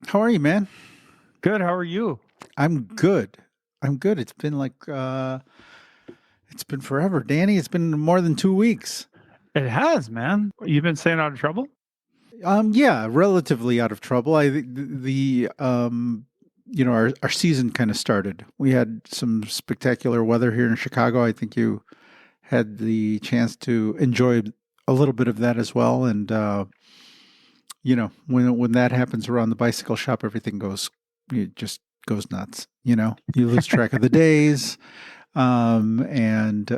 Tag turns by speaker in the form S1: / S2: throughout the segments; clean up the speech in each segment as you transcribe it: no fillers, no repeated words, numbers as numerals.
S1: How are you, man?
S2: Good. How are you?
S1: I'm good. I'm good. It's been forever, Danny. It's been more than 2 weeks.
S2: It has, man. You've been staying out of trouble?
S1: Yeah, relatively out of trouble. I think our season kind of started. We had some spectacular weather here in Chicago. I think you had the chance to enjoy a little bit of that as well. And when that happens around the bicycle shop, everything it just goes nuts. You lose track of the days. And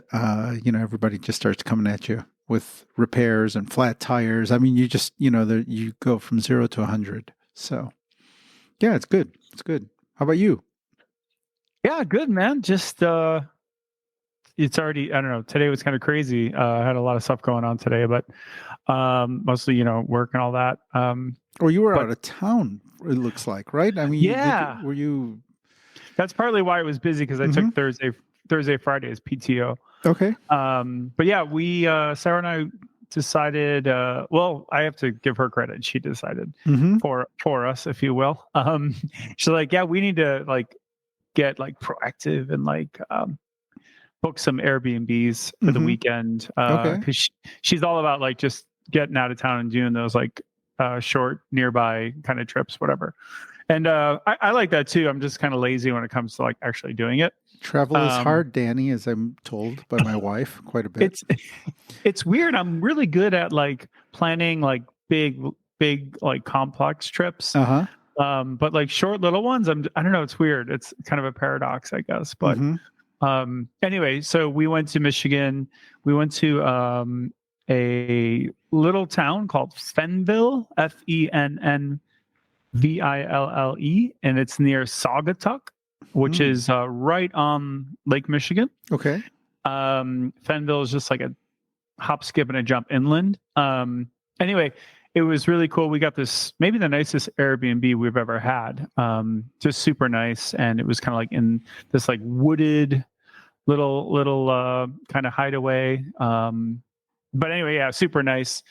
S1: everybody just starts coming at you with repairs and flat tires. I mean, you go from 0 to 100. So yeah, it's good. It's good. How about you?
S2: Yeah, good, man. Just it's already, I don't know, today was kind of crazy. I had a lot of stuff going on today, but mostly, work and all that.
S1: Or you were
S2: But
S1: out of town, it looks like, right? I mean,
S2: yeah,
S1: were you?
S2: that's partly why it was busy because I
S1: Hmm.
S2: took Thursday, Friday as PTO.
S1: Okay.
S2: But yeah, we Sarah and I decided, well, I have to give her credit. She decided
S1: Hmm.
S2: for us, if you will. She's like, yeah, we need to get proactive and book some Airbnbs for the
S1: Hmm.
S2: weekend
S1: Okay.
S2: because she's all about just getting out of town and doing those short nearby kind of trips, whatever. And I like that too. I'm just kind of lazy when it comes to actually doing it.
S1: Travel is
S2: Um,
S1: hard, Danny, as I'm told by my wife quite a bit.
S2: it's it's weird. I'm really good at planning big complex trips.
S1: Uh huh.
S2: But short little ones, I don't know. It's weird. It's kind of a paradox, I guess. But
S1: Hmm.
S2: anyway, so we went to Michigan. We went to a little town called Fenville, Fennville, and it's near Saugatuck, which
S1: Mm.
S2: is right on Lake Michigan.
S1: Okay.
S2: Fenville is just like a hop, skip, and a jump inland. Anyway, it was really cool. We got this, maybe the nicest Airbnb we've ever had. Just super nice, and it was kind of in this wooded little kind of hideaway. But anyway, yeah, super nice.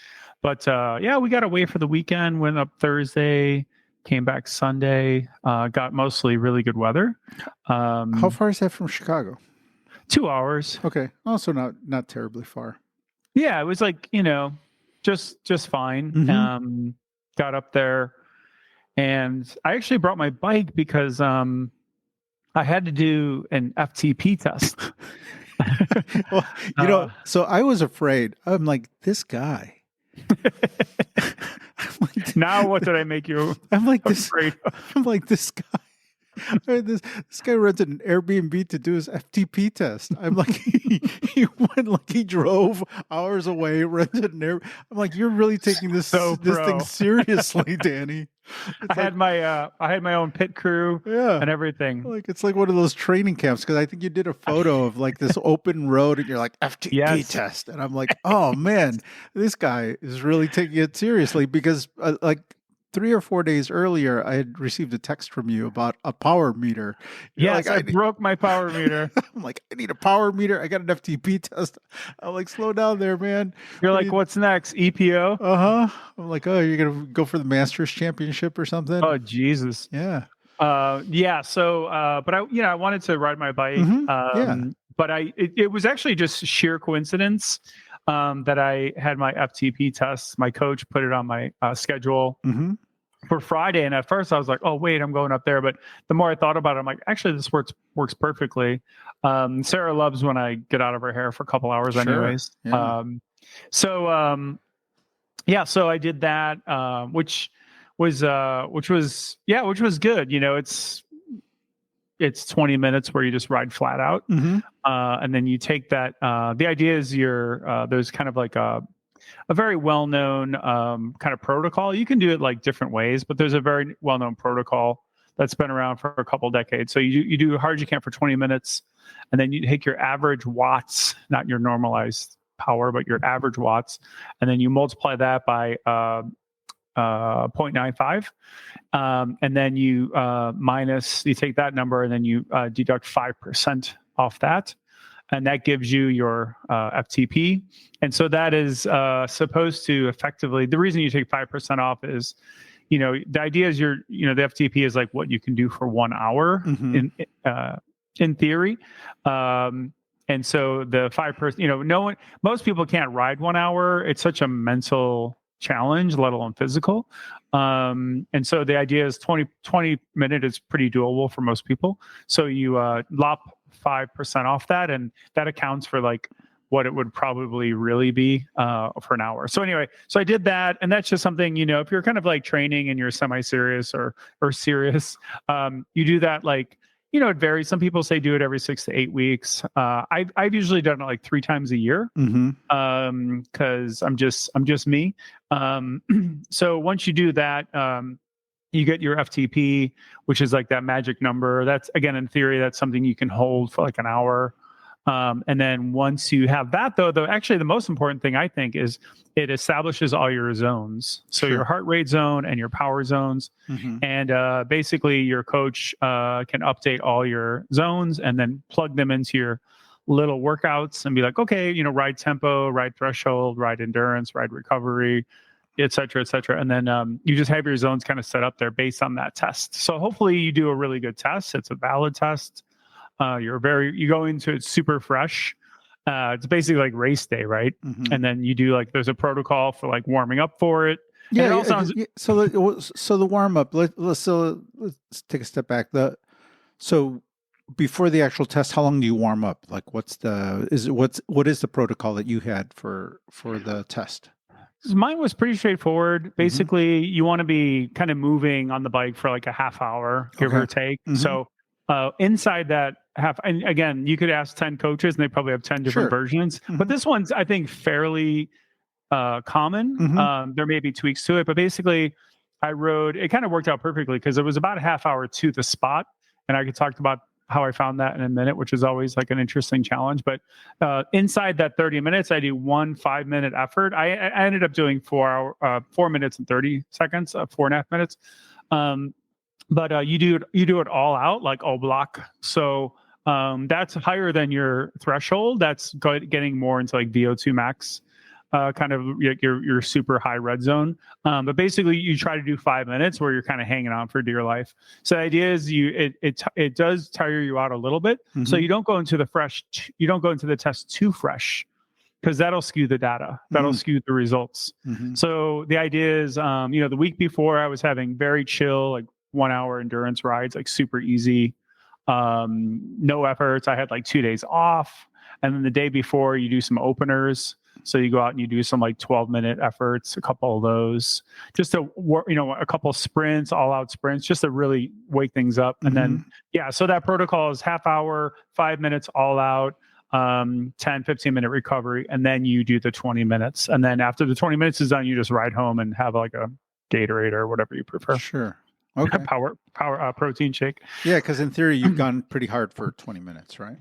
S2: But yeah, we got away for the weekend. Went up Thursday, came back Sunday. Got mostly really good weather.
S1: How far is that from Chicago?
S2: 2 hours.
S1: Okay. Also not terribly far.
S2: Yeah, it was just fine.
S1: Hmm.
S2: Got up there, and I actually brought my bike because I had to do an FTP test.
S1: Well,
S2: uh,
S1: so I was afraid. I'm like, this guy. I'm like,
S2: now, what did I make you
S1: I'm like this.
S2: afraid of?
S1: I'm like this guy. This guy rented an Airbnb to do his FTP test. I'm like, he went he drove hours away, rented an Air. I'm like, you're really taking this
S2: So
S1: this thing
S2: pro.
S1: seriously, Danny.
S2: I
S1: It's like,
S2: had my own pit crew
S1: yeah.
S2: and everything.
S1: Like it's like one of those training camps because I think you did a photo of this open road and you're like FTP
S2: Yes.
S1: test and I'm like, oh man, this guy is really taking it seriously because 3 or 4 days earlier I had received a text from you about a power meter. You're like,
S2: Yes, I broke my power meter.
S1: I'm like, I need a power meter. I got an FTP test. I'm like, slow down there, man.
S2: You're
S1: What do
S2: like,
S1: you?
S2: what's next? EPO?
S1: Uh huh. I'm like, oh, you're gonna go for the Masters Championship or something?
S2: Oh, Jesus.
S1: Yeah.
S2: Yeah. So, but I wanted to ride my bike.
S1: Mm-hmm. Yeah.
S2: But it was actually just sheer coincidence that I had my FTP test. My coach put it on my schedule
S1: Mm-hmm.
S2: for Friday, and at first I was like, "Oh, wait, I'm going up there." But the more I thought about it, I'm like, "Actually, this works perfectly." Sarah loves when I get out of her hair for a couple hours,
S1: Sure.
S2: anyways.
S1: Yeah.
S2: So yeah, so I did that, which was good. It's 20 minutes where you just ride flat out.
S1: Mm-hmm.
S2: And then you take that. The idea is there's kind of a very well-known kind of protocol. You can do it different ways, but there's a very well-known protocol that's been around for a couple decades. So you do as hard as you can for 20 minutes, and then you take your average watts, not your normalized power, but your average watts, and then you multiply that by 0.95, and then you take that number and then you deduct 5% off that, and that gives you your FTP. And so that is supposed to effectively, the reason you take 5% off is the idea is the FTP is like what you can do for 1 hour in theory. And so the 5-person, most people can't ride 1 hour. It's such a mental challenge, let alone physical. And so the idea is 20 minutes is pretty doable for most people. So you lop 5% off that, and that accounts for like what it would probably really be for an hour. So anyway, so I did that, and that's just something, if you're kind of like training and you're semi-serious or serious, you do that like, it varies. Some people say do it every 6 to 8 weeks. I've usually done it like 3 times a year because I'm just me. So once you do that, you get your FTP, which is like that magic number. That's, again, in theory, that's something you can hold for like an hour. And then once you have that, though, actually the most important thing I think is it establishes all your zones. So your heart rate zone and your power zones. And basically your coach can update all your zones and then plug them into your little workouts and be like, okay, ride tempo, ride threshold, ride endurance, ride recovery, et cetera, et cetera. And then you just have your zones kind of set up there based on that test. So hopefully you do a really good test. It's a valid test. You go into it super fresh. It's basically like race day, right? And then you do there's a protocol for like warming up for it.
S1: Yeah.
S2: And it all sounds...
S1: So the warm up. Let's take a step back. So before the actual test, how long do you warm up? Like, what is the protocol that you had for the test?
S2: Mine was pretty straightforward. Basically, you want to be kind of moving on the bike for like a half hour, give or take. So inside that half, and again, you could ask 10 coaches and they probably have 10 different versions, but this one's, I think, fairly common. There may be tweaks to it, but basically it kind of worked out perfectly because it was about a half hour to the spot. And I could talk about how I found that in a minute, which is always like an interesting challenge. But inside that 30 minutes, I do 1 5-minute effort. I ended up doing 4 minutes and 30 seconds, 4.5 minutes. But you do it all out, like all block. So that's higher than your threshold. That's getting more into like VO2 max, kind of your super high red zone. But basically, you try to do 5 minutes where you're kind of hanging on for dear life. So the idea is it does tire you out a little bit. So you don't go into the test too fresh, because that'll skew the data. That'll skew the results. So the idea is, the week before I was having very chill, like 1 hour endurance rides, like super easy, no efforts. I had like 2 days off. And then the day before you do some openers. So you go out and you do some like 12-minute efforts, a couple of those, just to work, a couple sprints, all out sprints, just to really wake things up. And then, so that protocol is half hour, 5 minutes, all out, 10-15-minute recovery. And then you do the 20 minutes. And then after the 20 minutes is done, you just ride home and have like a Gatorade or whatever you prefer.
S1: Sure. Okay.
S2: Power protein shake.
S1: Yeah, because in theory you've gone pretty hard for 20 minutes, right?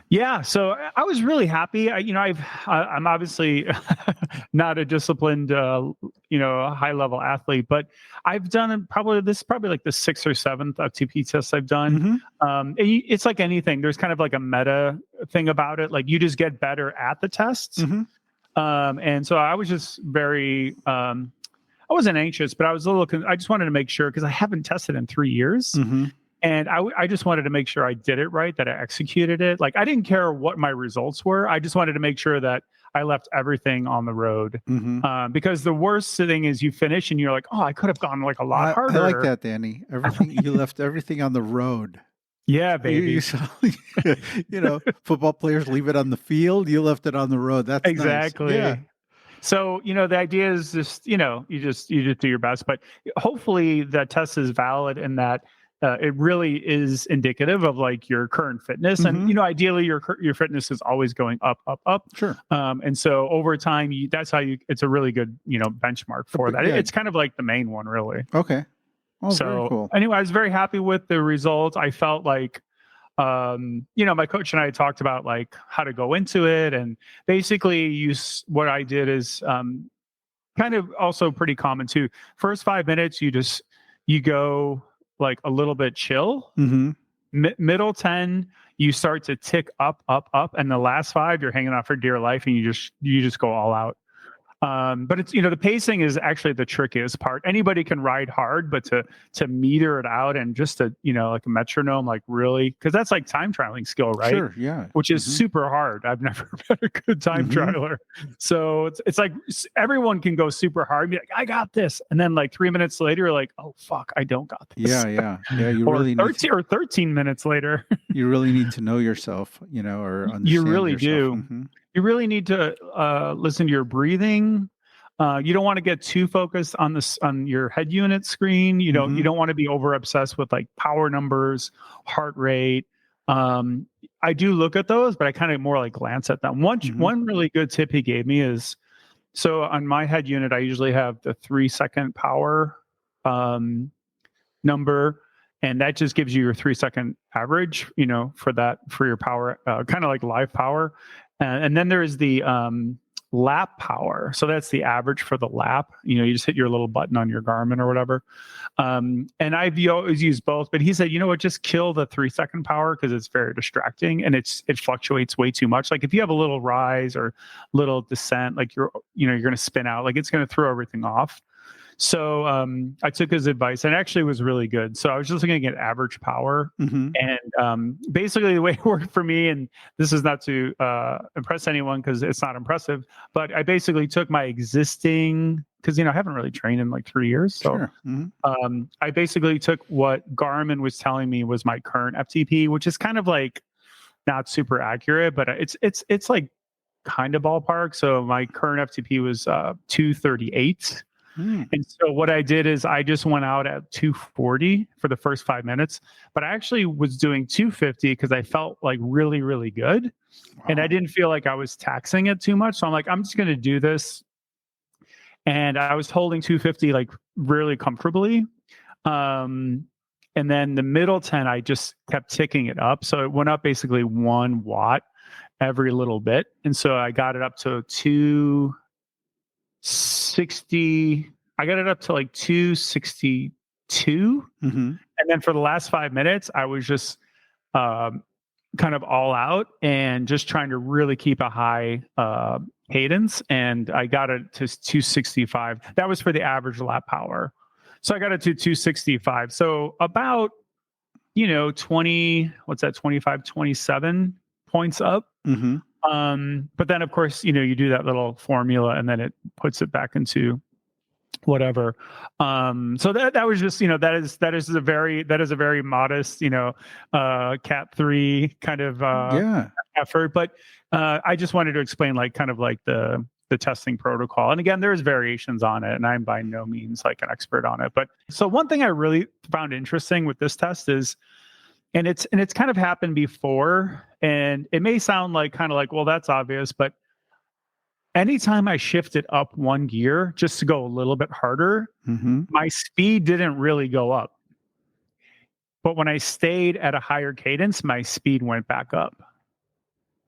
S2: Yeah, so I was really happy. I'm obviously not a disciplined, high level athlete, but I've done probably like the 6th or 7th FTP test I've done. It's like anything. There's kind of like a meta thing about it. Like you just get better at the tests. And so I was just very. I wasn't anxious, but I was I just wanted to make sure, because I haven't tested in 3 years. And I just wanted to make sure I did it right, that I executed it. Like I didn't care what my results were. I just wanted to make sure that I left everything on the road. Because the worst thing is you finish and you're like, oh, I could have gone like a lot harder.
S1: I like that, Danny. You left everything on the road.
S2: Yeah, baby.
S1: Football players leave it on the field. You left it on the road. That's
S2: exactly.
S1: Nice. Yeah.
S2: So, the idea is just, you just do your best, but hopefully that test is valid and that it really is indicative of like your current fitness. And, ideally your fitness is always going up, up, up.
S1: Sure.
S2: And so over time, it's a really good, benchmark for that. Yeah. It's kind of like the main one, really.
S1: Okay. Oh,
S2: so
S1: very cool.
S2: Anyway, I was very happy with the results. I felt like, my coach and I talked about like how to go into it, and basically what I did is kind of also pretty common too. First 5 minutes, you go like a little bit chill. Middle 10, you start to tick up, up, up, and the last 5, you're hanging out for dear life, and you just go all out. But it's, the pacing is actually the trickiest part. Anybody can ride hard, but to meter it out and just to, like a metronome, like really, because that's like time trialing skill, right?
S1: Sure, yeah.
S2: Which is super hard. I've never been a good time trialer. So it's like everyone can go super hard and be like, I got this. And then like 3 minutes later, you're like, oh fuck, I don't got this.
S1: Yeah. You
S2: or
S1: really
S2: 13 or 13 minutes later.
S1: You really need to know yourself, or understand
S2: You really
S1: yourself.
S2: do. You really need to listen to your breathing. You don't want to get too focused on your head unit screen. You don't want to be over obsessed with like power numbers, heart rate. I do look at those, but I kind of more like glance at them. One really good tip he gave me is, so on my head unit, I usually have the 3-second power number, and that just gives you your 3-second average, for your power, kind of like live power. And then there's the lap power. So that's the average for the lap. You just hit your little button on your Garmin or whatever. And I've always used both, but he said, just kill the 3-second power because it's very distracting and it fluctuates way too much. Like if you have a little rise or little descent, like you're going to spin out, like it's going to throw everything off. So I took his advice and it actually was really good. So I was just looking at average power, and basically the way it worked for me, and this is not to impress anyone because it's not impressive, but I basically took my existing, because I haven't really trained in like 3 years. So I basically took what Garmin was telling me was my current FTP, which is kind of like not super accurate, but it's like kind of ballpark. So my current FTP was 238. And so what I did is I just went out at 240 for the first 5 minutes, but I actually was doing 250 because I felt like really, really good. Wow. And I didn't feel like I was taxing it too much. So I'm like, I'm just going to do this. And I was holding 250 like really comfortably. And then the middle 10, I just kept ticking it up. So it went up basically 1 watt every little bit. And so I got it up to 260. I got it up to like 262. And then for the last 5 minutes, I was just kind of all out and just trying to really keep a high cadence. And I got it to 265. That was for the average lap power. So I got it to 265. So about, 25, 27 points up. But then of course, you do that little formula and then it puts it back into whatever. So that was just, that is a very modest, cat 3 kind of effort. But I just wanted to explain like kind of like the testing protocol. And again, there's variations on it and I'm by no means like an expert on it. But so one thing I really found interesting with this test is, and it's kind of happened before, and it may sound like kind of like, well, that's obvious, but anytime I shifted up 1 gear just to go a little bit harder, my speed didn't really go up. But when I stayed at a higher cadence, my speed went back up.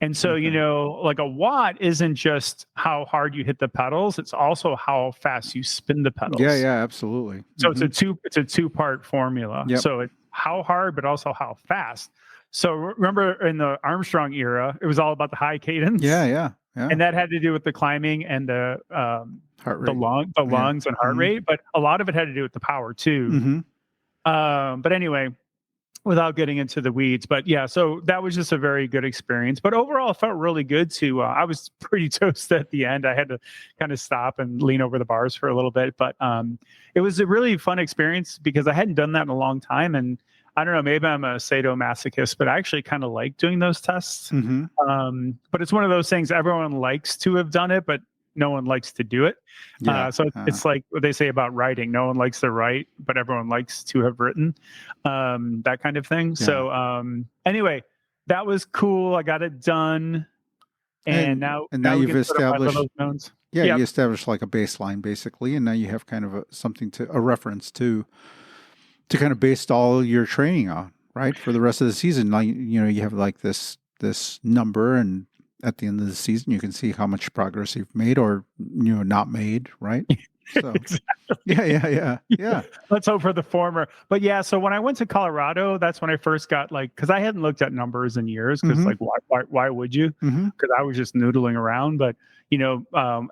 S2: And so, like a watt isn't just how hard you hit the pedals, it's also how fast you spin the pedals.
S1: Yeah, absolutely.
S2: So it's a two-part formula.
S1: Yep.
S2: So it's how hard, but also how fast. So remember in the Armstrong era, it was all about the high cadence.
S1: Yeah.
S2: And that had to do with the climbing and the
S1: heart rate.
S2: the lungs and heart rate, but a lot of it had to do with the power too. But anyway, without getting into the weeds, but yeah, so that was just a very good experience. But overall, it felt really good to. I was pretty toasted at the end. I had to kind of stop and lean over the bars for a little bit, but it was a really fun experience because I hadn't done that in a long time, and I don't know, maybe I'm a sadomasochist, but I actually kind of like doing those tests. But it's one of those things everyone likes to have done it, but no one likes to do it. So it's like what they say about writing. No one likes to write, but everyone likes to have written, that kind of thing. Yeah. So anyway, that was cool. I got it done. And now
S1: you've established, you established like a baseline basically. And now you have kind of a reference to kind of based all your training on, right? For the rest of the season. Now, you have like this number, and at the end of the season, you can see how much progress you've made or, not made, right? So
S2: Exactly.
S1: yeah.
S2: Let's hope for the former. But yeah, so when I went to Colorado, that's when I first got like, because I hadn't looked at numbers in years. Because
S1: Mhm.
S2: like, why would you?
S1: Mhm.
S2: Because I was just noodling around. But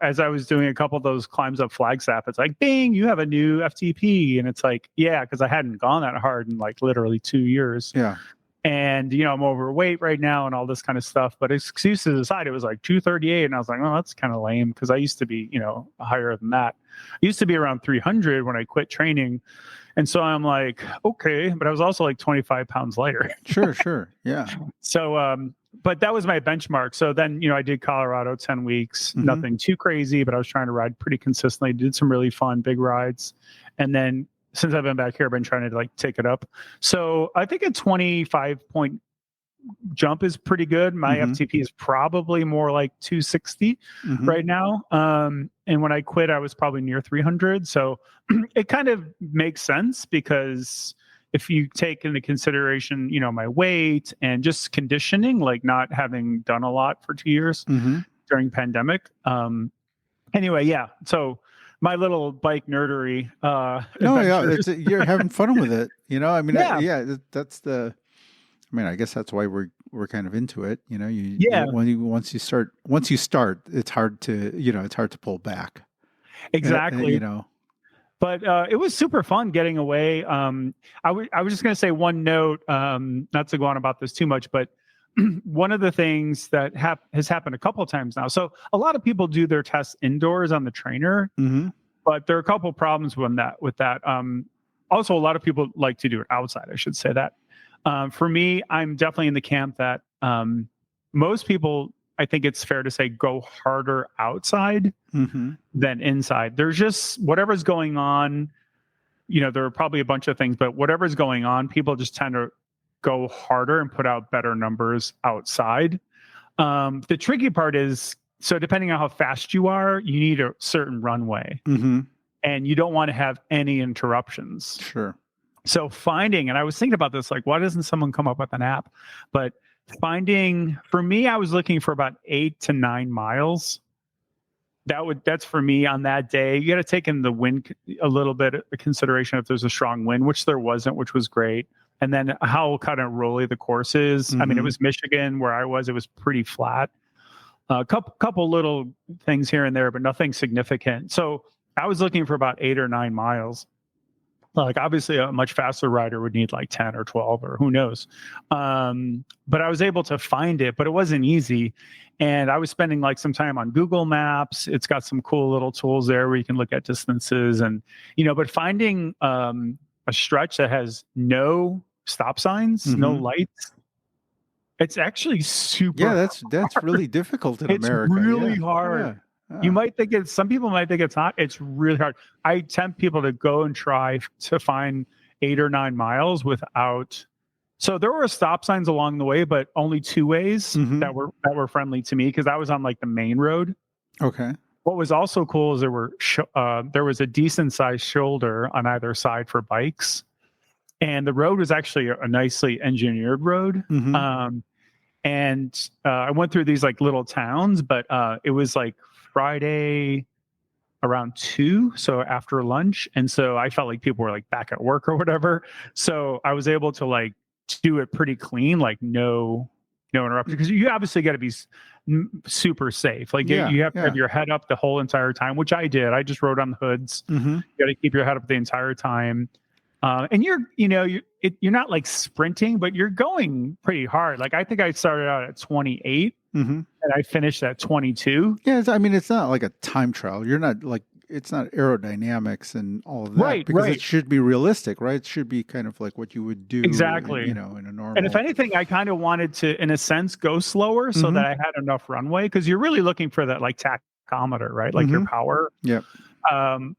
S2: as I was doing a couple of those climbs up Flagstaff, it's like, bing, you have a new FTP, and it's like, yeah, because I hadn't gone that hard in like literally 2 years.
S1: Yeah.
S2: And I'm overweight right now and all this kind of stuff. But excuses aside, it was like 238, and I was like, oh, that's kind of lame because I used to be higher than that. I used to be around 300 when I quit training, and so I'm like, okay, but I was also like 25 pounds lighter.
S1: Sure. Yeah.
S2: So but that was my benchmark. So then I did Colorado 10 weeks,
S1: Mhm.
S2: nothing too crazy, but I was trying to ride pretty consistently, did some really fun big rides, and then since I've been back here, I've been trying to like take it up. So I think a 25-point jump is pretty good. My
S1: Mhm.
S2: FTP is probably more like 260
S1: Mhm.
S2: right now. And when I quit, I was probably near 300. So it kind of makes sense because if you take into consideration, my weight and just conditioning, like not having done a lot for 2 years
S1: Mhm.
S2: during pandemic. Anyway, yeah. So my little bike nerdery
S1: No, yeah,
S2: adventures.
S1: you're having fun with it. I mean,
S2: Yeah.
S1: that's the. I mean, I guess that's why we're kind of into it.
S2: Yeah.
S1: Once you start, it's hard to pull back.
S2: Exactly. But it was super fun getting away. I was just going to say one note, not to go on about this too much, but one of the things that has happened a couple of times now. So a lot of people do their tests indoors on the trainer,
S1: Mm-hmm.
S2: but there are a couple of problems with that. Also, a lot of people like to do it outside. I should say that. For me, I'm definitely in the camp that most people, I think it's fair to say, go harder outside
S1: Mm-hmm.
S2: than inside. There's just whatever's going on. There are probably a bunch of things, but whatever's going on, people just tend to go harder and put out better numbers outside. The tricky part is, so depending on how fast you are, you need a certain runway,
S1: Mm-hmm.
S2: and you don't want to have any interruptions.
S1: Sure.
S2: So and I was thinking about this, like, why doesn't someone come up with an app? But for me, I was looking for about 8 to 9 miles. That's for me on that day. You got to take in the wind a little bit of consideration if there's a strong wind, which there wasn't, which was great. And then how kind of rolly the course is. Mm-hmm. I mean, it was Michigan where I was. It was pretty flat. A couple little things here and there, but nothing significant. So I was looking for about 8 or 9 miles. Like obviously a much faster rider would need like 10 or 12 or who knows. But I was able to find it, but it wasn't easy. And I was spending like some time on Google Maps. It's got some cool little tools there where you can look at distances and, but finding a stretch that has no stop signs, mm-hmm. no lights. It's actually super
S1: hard. That's really difficult in America.
S2: It's really hard. Yeah. You might think some people might think it's not. It's really hard. I tempt people to go and try to find 8 or 9 miles without. So there were stop signs along the way, but only 2 ways mm-hmm. that were friendly to me because I was on like the main road.
S1: Okay.
S2: What was also cool is there was a decent sized shoulder on either side for bikes, and the road was actually a nicely engineered road. Mm-hmm. And I went through these like little towns, but it was like Friday around 2, so after lunch, and so I felt like people were like back at work or whatever. So I was able to like do it pretty clean, like no interruption, because you obviously got to be super safe. Like you have to have your head up the whole entire time, which I did. I just rode on the hoods. Mm-hmm. You got to keep your head up the entire time. And you're not like sprinting, but you're going pretty hard. Like I think I started out at 28 mm-hmm. and I finished at 22.
S1: Yeah, I mean, it's not like a time trial. You're not like, it's not aerodynamics and all of that.
S2: Right,
S1: because it should be realistic, right? It should be kind of like what you would do
S2: exactly.
S1: in a normal.
S2: And if anything, I kind of wanted to, in a sense, go slower so mm-hmm. that I had enough runway, because you're really looking for that like tachometer, right? Like mm-hmm. your power.
S1: Yep.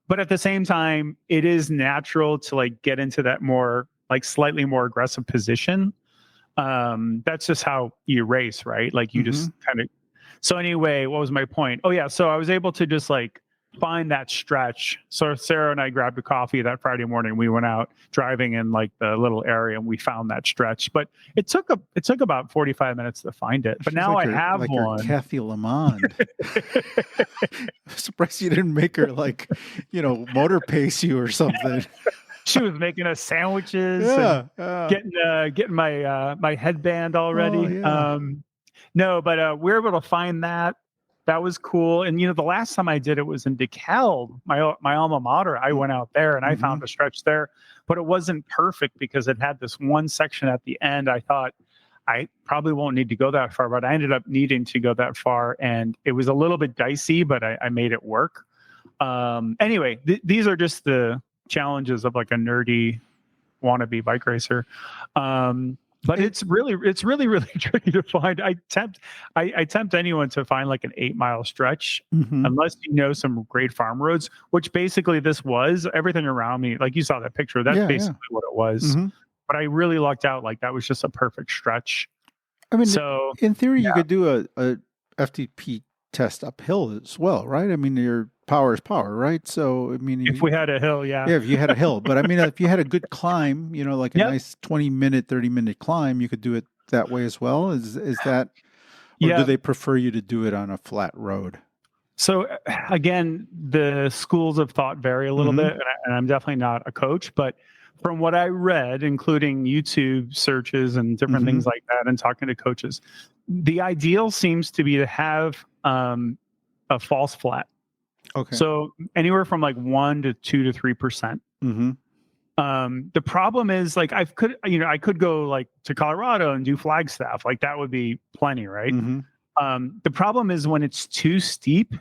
S2: But at the same time, it is natural to like get into that more like slightly more aggressive position. That's just how you race, right? Like you mm-hmm. just kind of. So anyway, what was my point? Oh yeah, so I was able to just like find that stretch. So Sarah and I grabbed a coffee that Friday morning. We went out driving in like the little area and we found that stretch. But it took about 45 minutes to find it. But
S1: She's
S2: now
S1: like
S2: I have
S1: like
S2: one.
S1: your Kathy Lamond. I'm surprised you didn't make her like, motor pace you or something.
S2: She was making us sandwiches
S1: Yeah,
S2: and getting my headband already.
S1: Oh, yeah.
S2: No, but we were able to find that. That was cool. And the last time I did it was in DeKalb, my alma mater. I went out there and I found a stretch there, but it wasn't perfect because it had this one section at the end. I thought I probably won't need to go that far, but I ended up needing to go that far, and it was a little bit dicey, but I made it work. Anyway, these are just the challenges of like a nerdy wannabe bike racer. But it's really tricky to find. I tempt anyone to find like an 8-mile stretch, unless you know some great farm roads, which basically this was. Everything around me, like you saw that picture, that's basically what it was. But I really lucked out. Like that was just a perfect stretch.
S1: I mean,
S2: so
S1: in theory, you could do a FTP test uphill as well, right? I mean, your power is power, right? So, I mean,
S2: if we had a hill, yeah,
S1: if you had a hill, but I mean, if you had a good climb, like a nice 20-minute, 30-minute climb, you could do it that way as well. Is that, or do they prefer you to do it on a flat road?
S2: So again, the schools of thought vary a little bit, and I'm definitely not a coach, but from what I read, including YouTube searches and different things like that, and talking to coaches, the ideal seems to be to have a false flat.
S1: Okay.
S2: So anywhere from like 1 to 2 to 3%. The problem is like I could go like to Colorado and do Flagstaff, like that would be plenty, right? The problem is when it's too steep,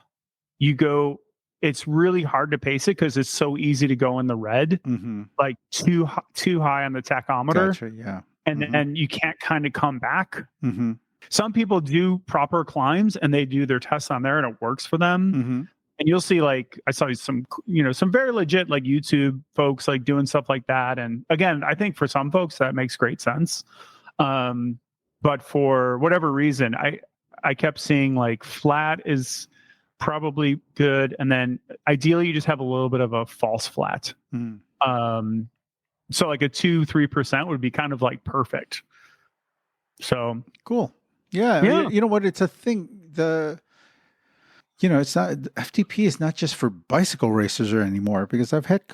S2: it's really hard to pace it because it's so easy to go in the red, like too high on the tachometer.
S1: Gotcha, yeah.
S2: And then you can't kind of come back. Some people do proper climbs and they do their tests on there and it works for them. And you'll see, like, I saw some very legit like YouTube folks like doing stuff like that. And again, I think for some folks that makes great sense. But for whatever reason, I kept seeing like flat is probably good. And then ideally you just have a little bit of a false flat. So like a 2-3% would be kind of like perfect. So
S1: cool. Yeah. You know what? It's a thing. It's not, FTP is not just for bicycle racers anymore, because I've had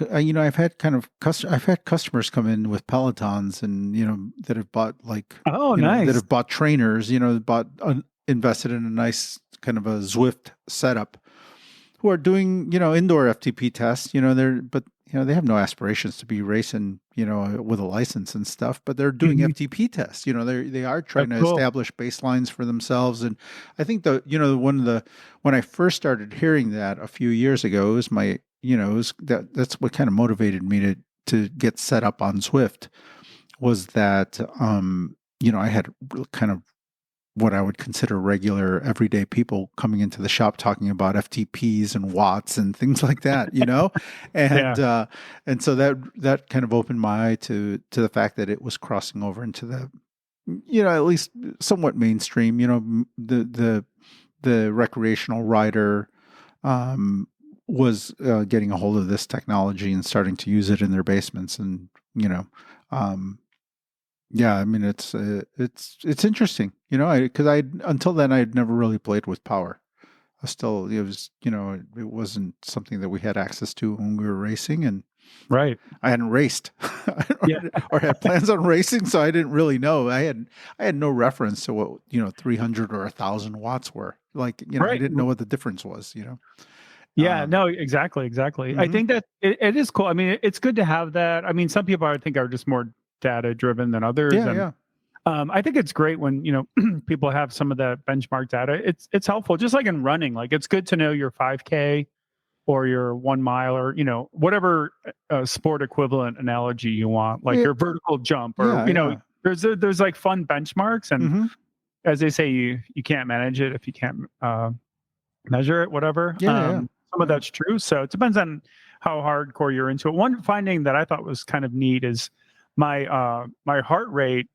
S1: customers come in with Pelotons and, that have bought like,
S2: nice.
S1: That have bought trainers, invested in a nice kind of a Zwift setup, who are doing, indoor FTP tests, they have no aspirations to be racing, with a license and stuff, but they're doing FTP tests. They are trying to establish baselines for themselves. And I think when I first started hearing that a few years ago, it was that's what kind of motivated me to get set up on Zwift, was that, I had kind of what I would consider regular everyday people coming into the shop talking about FTPs and watts and things like that, and and so that kind of opened my eye to the fact that it was crossing over into the, at least somewhat mainstream, the recreational rider was getting a hold of this technology and starting to use it in their basements, and yeah, I mean, it's interesting, because until then I'd never really played with power. It wasn't something that we had access to when we were racing, and
S2: right.
S1: I hadn't raced or had plans on racing, so I didn't really know. I had no reference to what 300 or 1,000 watts were. Like,
S2: right.
S1: I didn't know what the difference was.
S2: Yeah, no, exactly. I think that it is cool. I mean, it's good to have that. I mean, some people I think are just more data driven than others. I think it's great when people have some of that benchmark data. It's helpful, just like in running. Like it's good to know your 5K or your 1 mile, or whatever sport equivalent analogy you want, like your vertical jump, or there's like fun benchmarks, and as they say, you can't manage it if you can't measure it, whatever. Some of that's true. So it depends on how hardcore you're into it. One finding that I thought was kind of neat is my heart rate.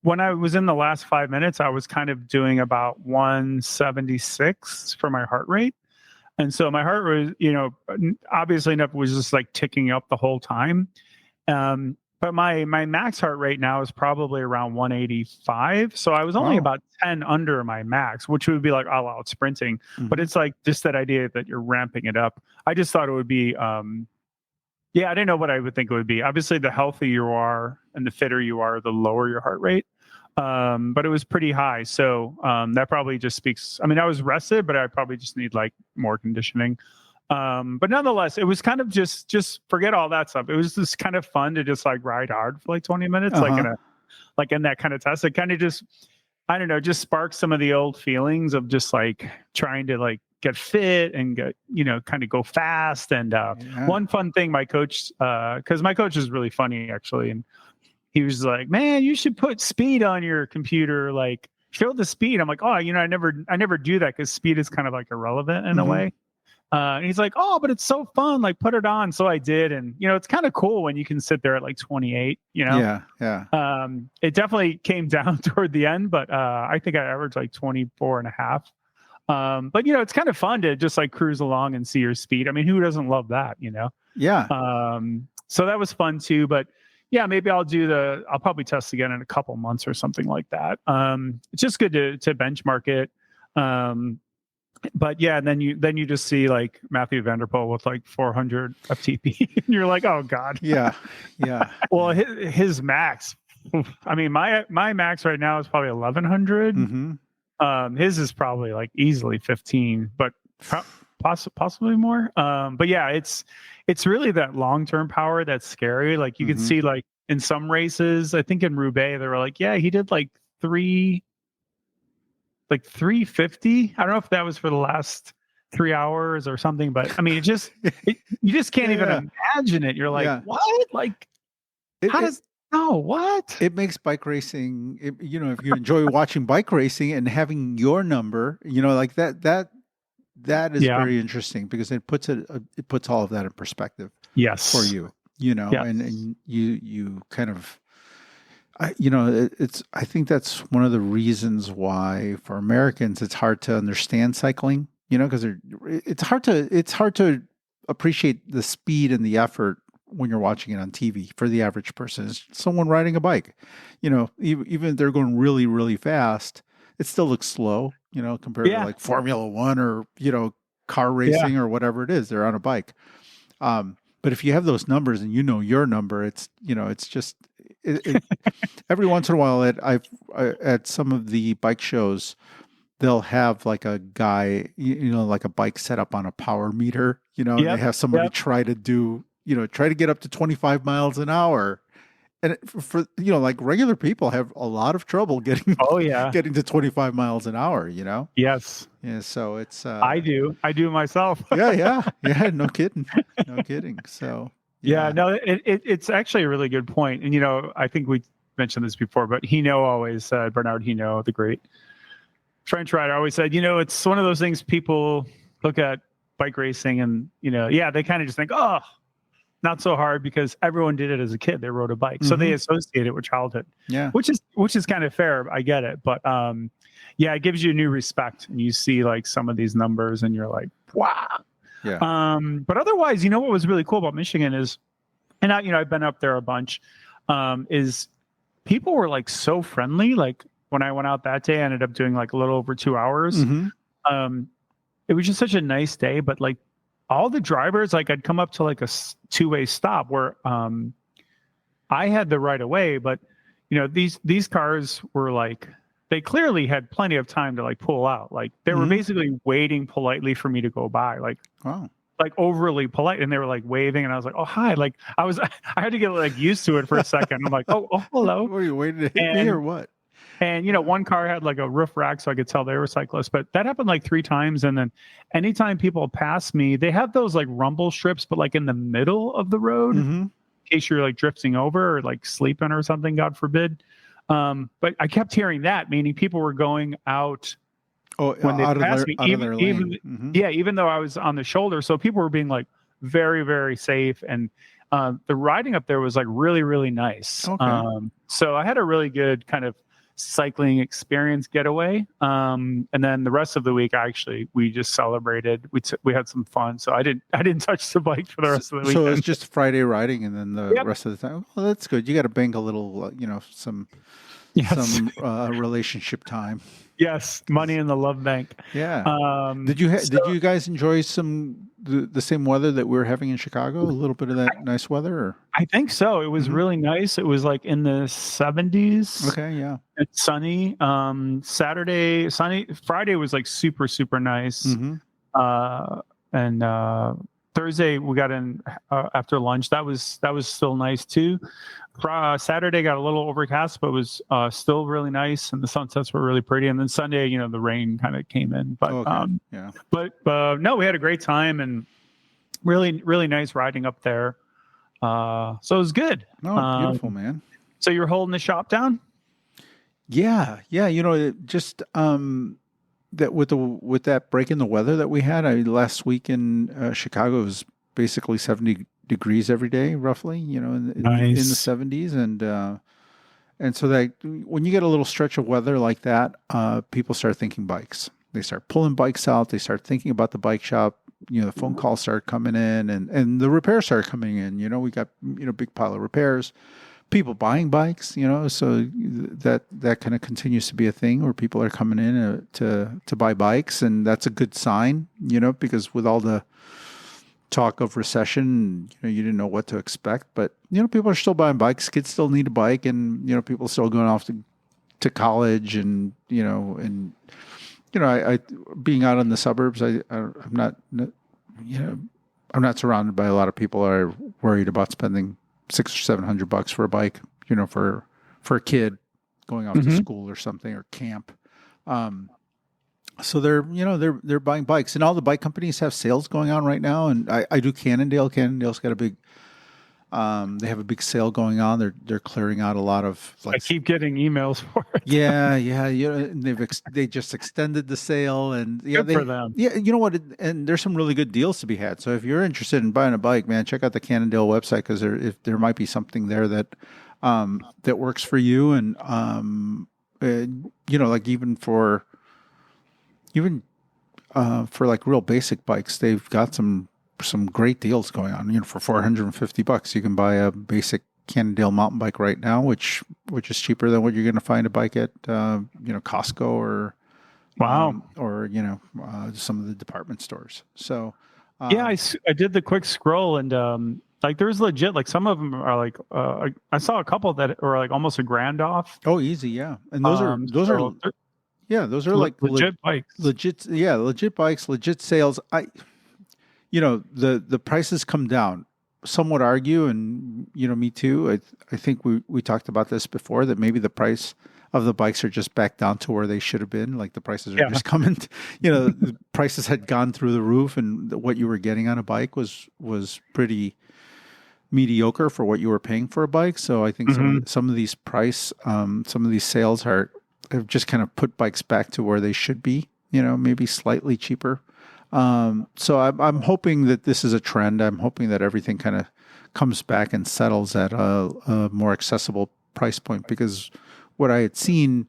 S2: When I was in the last 5 minutes, I was kind of doing about 176 for my heart rate. And so my heart was, obviously enough was just like ticking up the whole time. But my max heart rate now is probably around 185. So I was only about 10 under my max, which would be like all out sprinting.
S1: Mhm.
S2: But it's like just that idea that you're ramping it up. I just thought it would be, I didn't know what I would think it would be. Obviously, the healthier you are and the fitter you are, the lower your heart rate. But it was pretty high. So that probably just speaks. I mean, I was rested, but I probably just need like more conditioning. But nonetheless, it was kind of just forget all that stuff. It was just kind of fun to just like ride hard for like 20 minutes, like in that kind of test. It kind of just, I don't know, just sparked some of the old feelings of just like trying to like get fit and get, kind of go fast. And one fun thing my coach, because my coach is really funny actually, and he was like, "Man, you should put speed on your computer, like show the speed." I'm like, "Oh, I never do that because speed is kind of like irrelevant in a way." And he's like, "Oh, but it's so fun. Like, put it on." So I did, and it's kind of cool when you can sit there at like 28.
S1: Yeah.
S2: It definitely came down toward the end, but I think I averaged like 24 and a half. But it's kind of fun to just like cruise along and see your speed. I mean, who doesn't love that?
S1: Yeah.
S2: So that was fun too. But yeah, maybe I'll probably test again in a couple months or something like that. It's just good to benchmark it. But yeah, and then you just see like Matthew Vanderpool with like 400 FTP, and you're like, oh god.
S1: Yeah.
S2: Well, his max. I mean, my max right now is probably 1100. His is probably like easily 15, but possibly more. But yeah, it's really that long-term power that's scary. Like you can see like in some races, I think in Roubaix, they were like, yeah, he did like 350. I don't know if that was for the last 3 hours or something, but I mean, you just can't even imagine it. You're like, what? Like, what?
S1: It makes bike racing, if you enjoy watching bike racing and having your number, like that is very interesting because it puts all of that in perspective.
S2: Yes.
S1: For you, and you kind of, I think that's one of the reasons why for Americans it's hard to understand cycling, because it's hard to appreciate the speed and the effort when you're watching it on TV. For the average person, it's someone riding a bike, even if they're going really, really fast, it still looks slow, compared to like Formula One or, car racing or whatever it is, they're on a bike. But if you have those numbers and your number, it's, it's just, every once in a while at some of the bike shows, they'll have like a guy, like a bike set up on a power meter, and they have somebody try to get up to 25 miles an hour. And for like regular people have a lot of trouble getting to 25 miles an hour,
S2: Yes.
S1: Yeah. So it's,
S2: I do myself.
S1: yeah. No kidding. So,
S2: yeah, no, it's actually a really good point. And, I think we mentioned this before, but always said, Bernard Hinault, the great French rider, always said, it's one of those things people look at bike racing and, they kind of just think, oh, not so hard because everyone did it as a kid. They rode a bike. So they associate it with childhood. Yeah. Which is kind of fair. I get it. But it gives you a new respect. And you see like some of these numbers and you're like, wow. Yeah. But otherwise, what was really cool about Michigan is, and I've been up there a bunch, is people were like so friendly. Like when I went out that day, I ended up doing like a little over 2 hours. It was just such a nice day, but like all the drivers, like I'd come up to like a two-way stop where I had the right of way, but these cars were like, they clearly had plenty of time to like pull out. Like they were basically waiting politely for me to go by, like, like overly polite. And they were like waving and I was like, oh, hi. Like I had to get like used to it for a second. I'm like, oh, hello.
S1: Were you waiting to hit me or what?
S2: And, one car had like a roof rack, so I could tell they were cyclists. But that happened like 3 times. And then anytime people pass me, they have those like rumble strips, but like in the middle of the road, in case you're like drifting over or like sleeping or something, God forbid. But I kept hearing that, meaning people were going out when they passed me. Even though I was on the shoulder. So people were being like very, very safe. And the riding up there was like really, really nice. Okay. So I had a really good kind of cycling experience getaway. And then the rest of the week, we just celebrated. We had some fun. So I didn't touch the bike for the rest of the
S1: So
S2: weekend.
S1: it's just Friday riding, and then the rest of the time. Well, that's good. You got to bank a little, some relationship time.
S2: Yes, money in the love bank.
S1: Yeah. Did you guys enjoy the same weather that we were having in Chicago? A little bit of that nice weather? Or?
S2: I think so. It was really nice. It was like in the 70s.
S1: Okay, yeah.
S2: It's sunny. Saturday, sunny. Friday was like super, super nice. And Thursday we got in after lunch. That was still nice too. Saturday got a little overcast, but was still really nice, and the sunsets were really pretty. And then Sunday, the rain kind of came in. But no, we had a great time and really, really nice riding up there. So it was good.
S1: Oh, beautiful, man.
S2: So you're holding the shop down?
S1: Yeah. Just that with that break in the weather that we had, last week in Chicago was basically 70 degrees every day, roughly. In the 70s, and so that when you get a little stretch of weather like that, people start thinking bikes. They start pulling bikes out. They start thinking about the bike shop. The phone calls start coming in, and the repairs start coming in. We got big pile of repairs. People buying bikes, so that kind of continues to be a thing where people are coming in to buy bikes, and that's a good sign, because with all the talk of recession, you didn't know what to expect, but people are still buying bikes. Kids still need a bike, and people still going off to college, and I being out in the suburbs, I'm not surrounded by a lot of people that are worried about spending $600 or $700 for a bike, for a kid going off to school or something, or camp. So they're buying bikes, and all the bike companies have sales going on right now. And I do Cannondale. Cannondale's got a big, they have a big sale going on. They're clearing out a lot of
S2: I keep getting emails for it.
S1: Yeah. And they just extended the sale, and
S2: Good for them.
S1: Yeah, you know what? And there's some really good deals to be had. So if you're interested in buying a bike, man, check out the Cannondale website, because there might be something there that works for you, and like even for like real basic bikes, they've got some great deals going on. For $450, you can buy a basic Cannondale mountain bike right now, which is cheaper than what you're going to find a bike at Costco or some of the department stores. So
S2: I did the quick scroll, and like there's legit, like some of them are like I saw a couple that were like almost $1,000 off.
S1: Oh, easy, yeah. And those are like
S2: legit bikes.
S1: Legit bikes, legit sales. The prices come down. Some would argue, and me too. I think we talked about this before, that maybe the price of the bikes are just back down to where they should have been. Like the prices are just coming. The prices had gone through the roof, and what you were getting on a bike was pretty mediocre for what you were paying for a bike. So I think some of these some of these sales have just kind of put bikes back to where they should be. Maybe slightly cheaper. So I'm hoping that this is a trend. I'm hoping that everything kind of comes back and settles at a more accessible price point, because what I had seen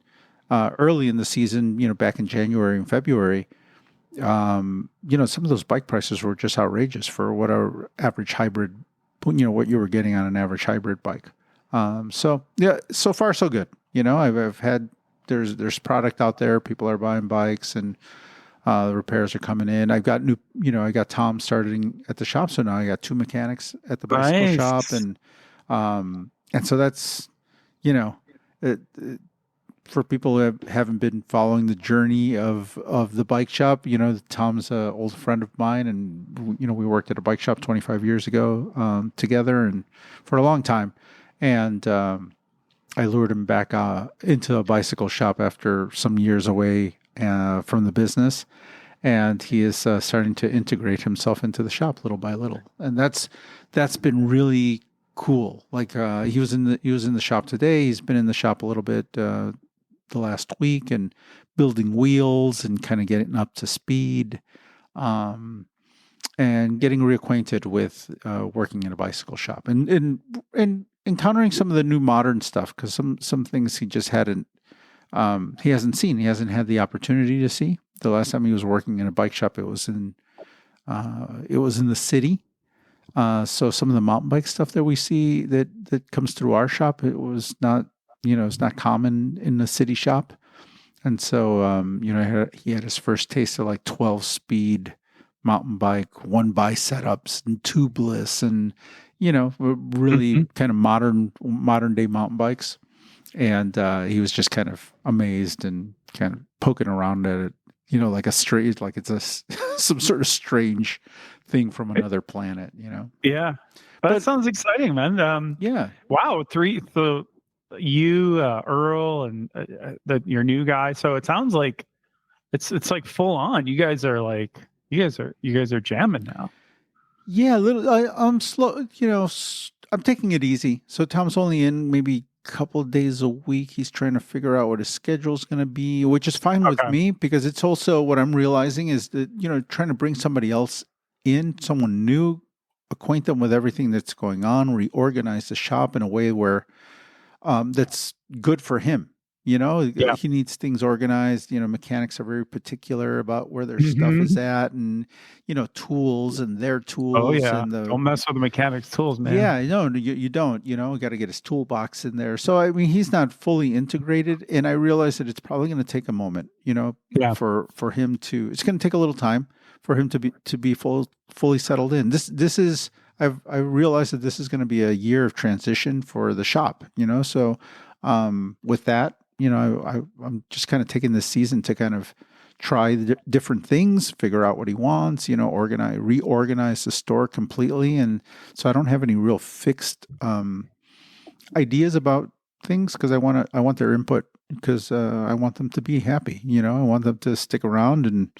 S1: early in the season, back in January and February, some of those bike prices were just outrageous for what our average hybrid, what you were getting on an average hybrid bike. So far so good. I've had, there's product out there. People are buying bikes, and the repairs are coming in. I've got I got Tom starting at the shop, so now I got 2 mechanics at the bicycle shop, and so that's, for people who haven't been following the journey of the bike shop, Tom's an old friend of mine, and we worked at a bike shop 25 years ago together, and for a long time, and I lured him back into a bicycle shop after some years away from the business, and he is starting to integrate himself into the shop little by little, and that's been really cool. Like he was in the shop today. He's been in the shop a little bit the last week, and building wheels and kind of getting up to speed, and getting reacquainted with working in a bicycle shop, and encountering some of the new modern stuff, because some things he just hadn't he hasn't seen. He hasn't had the opportunity to see. The last time he was working in a bike shop, it was in the city. So some of the mountain bike stuff that we see that comes through our shop, it was not, it's not common in the city shop. And so, he had his first taste of like 12-speed mountain bike, one by setups and tubeless and, really kind of modern day mountain bikes. And he was just kind of amazed and kind of poking around at it, like like it's some sort of strange thing from another planet,
S2: Yeah. That sounds exciting, man.
S1: Yeah.
S2: Wow. You, Earl, and your new guy. So it sounds like it's like full on. You guys are jamming now.
S1: Yeah, I'm slow. I'm taking it easy. So Tom's only in maybe a couple of days a week. He's trying to figure out what his schedule is going to be, which is fine with me because it's also what I'm realizing is that trying to bring somebody else in, someone new, acquaint them with everything that's going on, reorganize the shop in a way where that's good for him. He needs things organized. Mechanics are very particular about where their stuff is at, and tools and their tools.
S2: Oh yeah,
S1: and
S2: don't mess with the mechanics' tools, man.
S1: Yeah, no, you don't. Got to get his toolbox in there. So I mean, he's not fully integrated, and I realize that it's probably going to take a moment. For him to. It's going to take a little time for him to be fully settled in. This is. I realized that this is going to be a year of transition for the shop. So with that. I'm just kind of taking this season to kind of try the different things, figure out what he wants, reorganize the store completely. And so I don't have any real fixed ideas about things because I want their input because I want them to be happy. I want them to stick around and,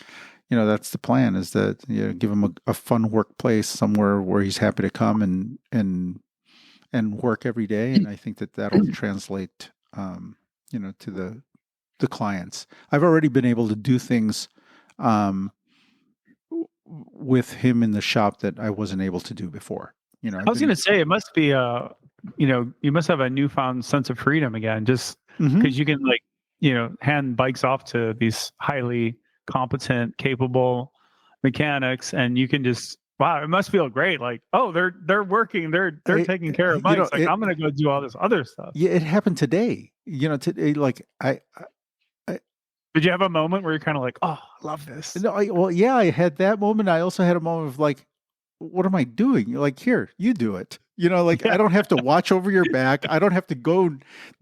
S1: that's the plan is that, give him a fun workplace somewhere where he's happy to come and work every day. And I think that'll translate, to the clients. I've already been able to do things with him in the shop that I wasn't able to do before. I
S2: was going to say it must be you must have a newfound sense of freedom again, just because you can hand bikes off to these highly competent, capable mechanics, and you can just. Wow, it must feel great. Like, oh, they're working, they're taking care of bikes. I'm gonna go do all this other stuff.
S1: Yeah, it happened today. Today, like I
S2: did you have a moment where you're kind of like, oh, I love this?
S1: No, I had that moment. I also had a moment of like, what am I doing? Like, here, you do it. I don't have to watch over your back. I don't have to go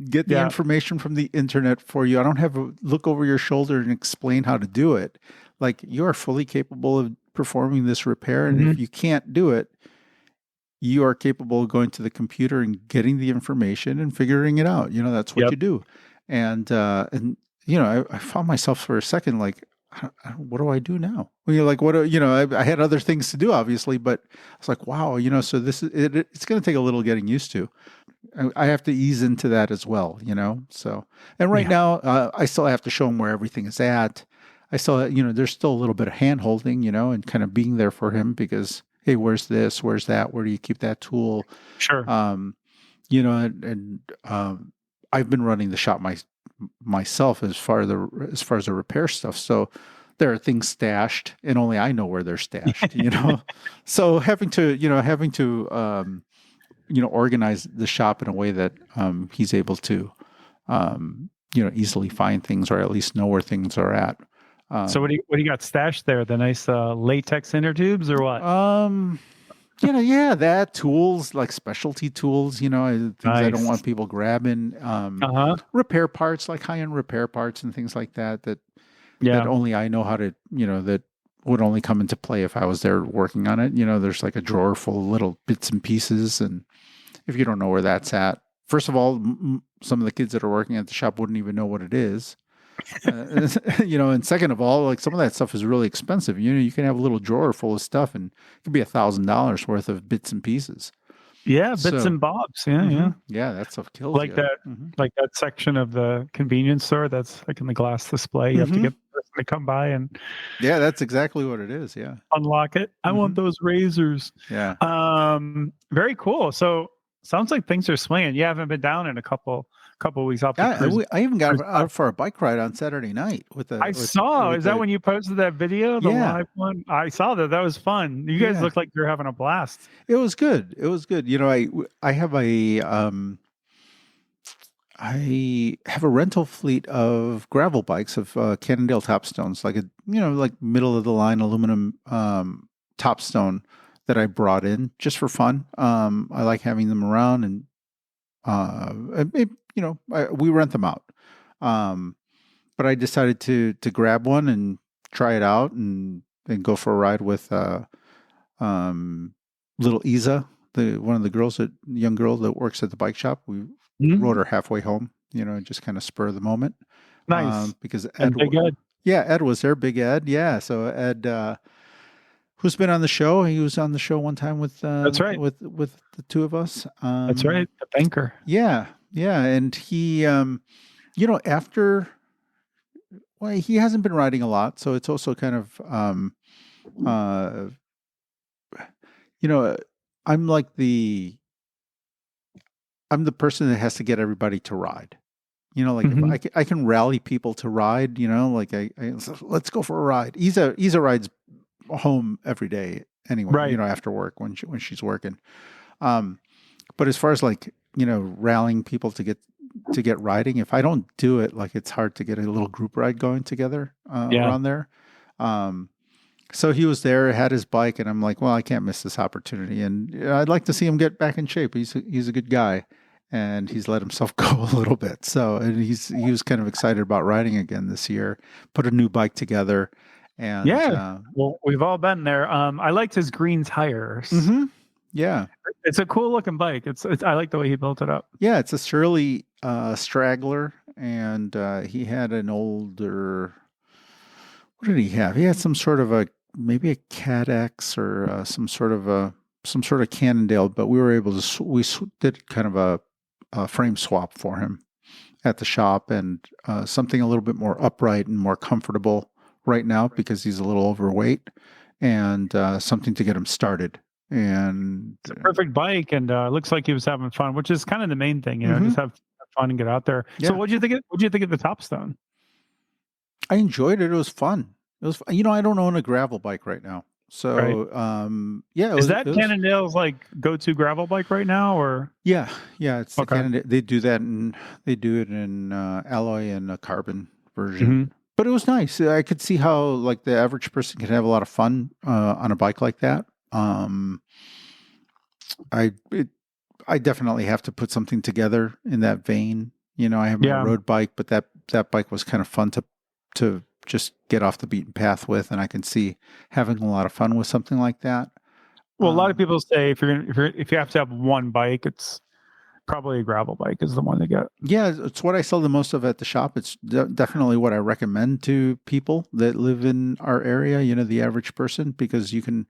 S1: get the information from the internet for you. I don't have to look over your shoulder and explain how to do it. Like, you are fully capable of performing this repair. And if you can't do it, you are capable of going to the computer and getting the information and figuring it out. That's what you do. And I found myself for a second, like, what do I do now? I had other things to do, obviously, but I was like, wow, so this is, it's going to take a little getting used to. I have to ease into that as well, so, and right now I still have to show him where everything is at. I still, there's still a little bit of hand holding, and kind of being there for him because, hey, where's this? Where's that? Where do you keep that tool?
S2: Sure.
S1: I've been running the shop myself as far as the repair stuff. So there are things stashed and only I know where they're stashed, so having to, organize the shop in a way that, he's able to, easily find things or at least know where things are at.
S2: So what do you got stashed there? The nice latex inner tubes or what?
S1: That tools like specialty tools, things I don't want people grabbing. Repair parts like high-end repair parts and things like that only I know how to, that would only come into play if I was there working on it. There's like a drawer full of little bits and pieces, and if you don't know where that's at, first of all, some of the kids that are working at the shop wouldn't even know what it is. And second of all, like some of that stuff is really expensive. You can have a little drawer full of stuff and it could be $1,000 worth of bits and pieces.
S2: Yeah, bits and bobs. Yeah.
S1: That stuff kills
S2: like
S1: you.
S2: That, like that section of the convenience store that's like in the glass display. You have to get the person to come by and
S1: that's exactly what it is. Yeah,
S2: unlock it. I want those razors.
S1: Yeah.
S2: Very cool. So sounds like things are swinging. You haven't been down in a couple weeks off the
S1: Yeah,
S2: cruise.
S1: I even got
S2: cruise
S1: out for a bike ride on Saturday night with
S2: I saw. Is that when you posted that video, the
S1: Yeah.
S2: live one? I saw that. That was fun. You guys
S1: Yeah.
S2: look like you're having a blast.
S1: It was good. It was good. You know, I have a rental fleet of gravel bikes of Cannondale Topstones, like like middle of the line aluminum Topstone that I brought in just for fun. I like having them around, and we rent them out. But I decided to grab one and try it out and go for a ride with little Isa, one of the young girl that works at the bike shop. We rode her halfway home, just kind of spur of the moment.
S2: Nice.
S1: Because
S2: And Big Ed.
S1: Yeah, Ed was there, Big Ed. Yeah, so Ed, who's been on the show, he was on the show one time with
S2: That's right.
S1: with the two of us.
S2: That's right, the banker.
S1: Yeah, and he, after. Well, he hasn't been riding a lot, so it's also kind of, I'm the person that has to get everybody to ride. Like if I can rally people to ride, like let's go for a ride. Isa rides home every day anyway,
S2: right.
S1: After work when she's working. But as far as rallying people to get riding, if I don't do it, it's hard to get a little group ride going together around there. So he was there, had his bike, and I'm like, well, I can't miss this opportunity, and I'd like to see him get back in shape. He's a good guy, and he's let himself go a little bit. So, and he was kind of excited about riding again this year. Put a new bike together, and
S2: well, we've all been there. I liked his green tires.
S1: Mm-hmm. Yeah,
S2: it's a cool looking bike. It's I like the way he built it up.
S1: Yeah, it's a Shirley straggler, and he had an older. What did he have? He had some sort of maybe a Cat X or some sort of Cannondale, but we were able to we did kind of a frame swap for him at the shop, and something a little bit more upright and more comfortable right now because he's a little overweight, and something to get him started. And
S2: it's a perfect bike, and looks like he was having fun, which is kind of the main thing, just have fun and get out there. Yeah. So what'd you think of the Topstone?
S1: I enjoyed it. It was fun. It was, I don't own a gravel bike right now. So, right.
S2: Is that Cannondale's go-to gravel bike right now, or?
S1: Yeah. It's the Cannondale. They do that, and they do it in alloy and a carbon version. But it was nice. I could see how the average person can have a lot of fun on a bike like that. I definitely have to put something together in that vein. I have my road bike, but that bike was kind of fun to just get off the beaten path with, and I can see having a lot of fun with something like that.
S2: Well, a lot of people say if you have to have one bike, it's probably a gravel bike is the one to get. Yeah,
S1: it's what I sell the most of at the shop. It's definitely what I recommend to people that live in our area. The average person, because you can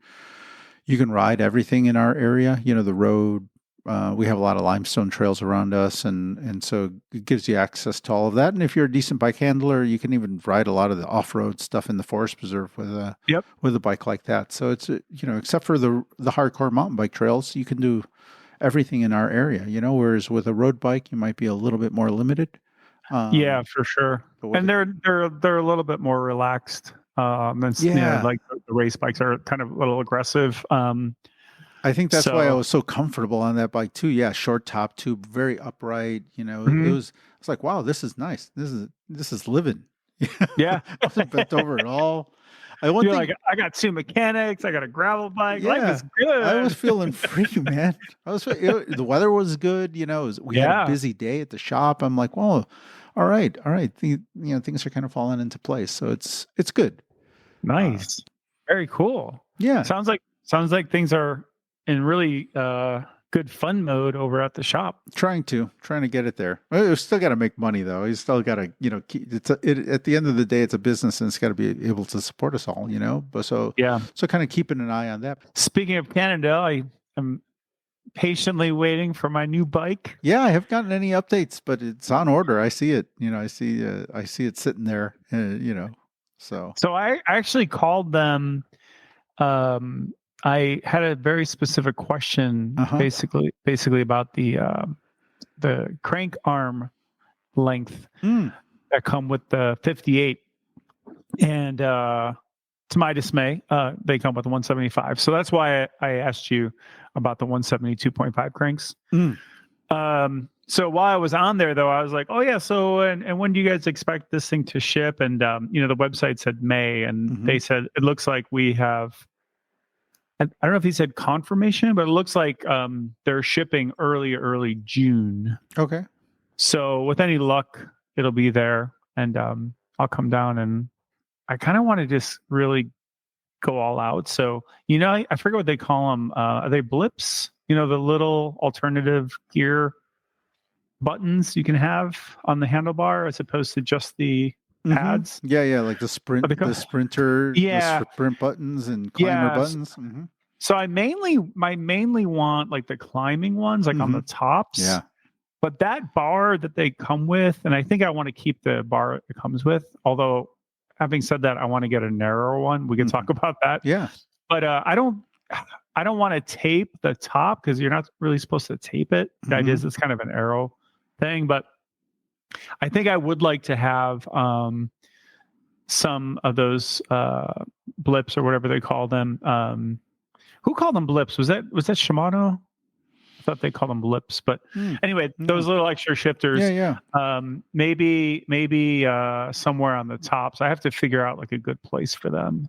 S1: ride everything in our area. The road. We have a lot of limestone trails around us, and so it gives you access to all of that. And if you're a decent bike handler, you can even ride a lot of the off-road stuff in the forest preserve with a bike like that. So it's except for the hardcore mountain bike trails, you can do everything in our area. Whereas with a road bike, you might be a little bit more limited.
S2: Yeah, for sure. And they're a little bit more relaxed. Than the race bikes are kind of a little aggressive.
S1: I think that's why I was so comfortable on that bike too. Yeah, short top tube, very upright. It was like, wow, this is nice. This is living.
S2: Yeah,
S1: I wasn't bent over at all.
S2: I got two mechanics. I got a gravel bike. Yeah, life is good.
S1: I was feeling free, man. The weather was good. We had a busy day at the shop. I'm like, well, all right. Things are kind of falling into place. So it's good.
S2: Nice, very cool.
S1: Yeah,
S2: sounds like things are in really good fun mode over at the shop.
S1: Trying to get it there. We still got to make money though. You still got to, at the end of the day, it's a business, and it's got to be able to support us all, But so kind of keeping an eye on that.
S2: Speaking of Cannondale, I am patiently waiting for my new bike.
S1: Yeah, I haven't gotten any updates, but it's on order. I see it. I see it sitting there. So
S2: I actually called them. I had a very specific question,
S1: Uh-huh.
S2: basically about the crank arm length that come with the 58, and to my dismay, they come with the 175. So that's why I asked you about the 172.5 cranks. So while I was on there, though, I was like, oh yeah, so and when do you guys expect this thing to ship? And the website said May, and they said it looks like we have. I don't know if he said confirmation, but it looks like they're shipping early June.
S1: Okay.
S2: So with any luck, it'll be there, and I'll come down, and I kind of want to just really go all out. So I forget what they call them. Are they blips? The little alternative gear buttons you can have on the handlebar as opposed to just the pads.
S1: Yeah, like the sprinter, the sprint buttons and climber buttons.
S2: So I mainly want like the climbing ones, like on the tops.
S1: Yeah.
S2: But that bar that they come with, and I think I want to keep the bar it comes with. Although, having said that, I want to get a narrower one. We can talk about that.
S1: Yeah.
S2: But I don't want to tape the top because you're not really supposed to tape it. The idea is it's kind of an arrow thing, but I think I would like to have some of those blips or whatever they call them. Who called them blips? Was that Shimano? I thought they called them blips, but anyway, those little extra shifters.
S1: Yeah.
S2: Maybe somewhere on the tops. I have to figure out like a good place for them.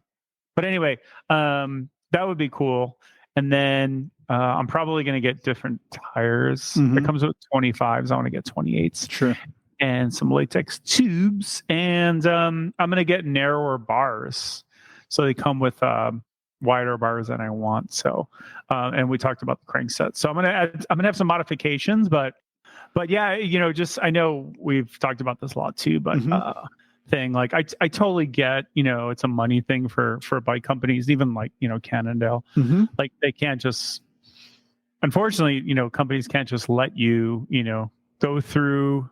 S2: But anyway, that would be cool. And then I'm probably going to get different tires. It comes with 25s. I want to get 28s.
S1: Sure.
S2: And some latex tubes. And I'm going to get narrower bars. So they come with wider bars than I want. So, and we talked about the crank set. So I'm going to have some modifications, but yeah, just, I know we've talked about this a lot too, but thing, like I totally get, it's a money thing for bike companies, even like, Cannondale, like they can't just, unfortunately, companies can't just let you, go through,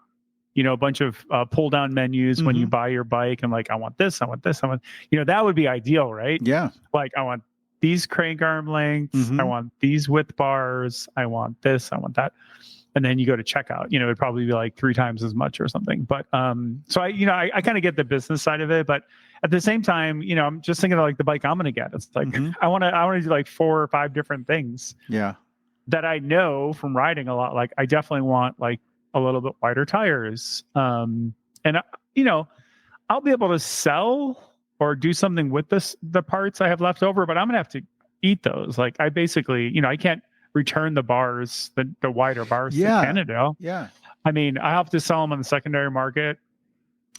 S2: a bunch of pull down menus when you buy your bike and like, I want this, I want, that would be ideal, right?
S1: Yeah.
S2: Like I want these crank arm lengths, I want these width bars, I want this, I want that. And then you go to checkout, it'd probably be like 3 times as much or something. But so I kind of get the business side of it, but at the same time, I'm just thinking of like the bike I'm going to get. It's like, I want to do like 4 or 5 different things.
S1: Yeah.
S2: That I know from riding a lot. Like I definitely want like a little bit wider tires. And I'll be able to sell or do something with the parts I have left over, but I'm going to have to eat those. Like I basically, I can't return the bars, the wider bars to Cannondale.
S1: Yeah.
S2: I mean, I have to sell them on the secondary market.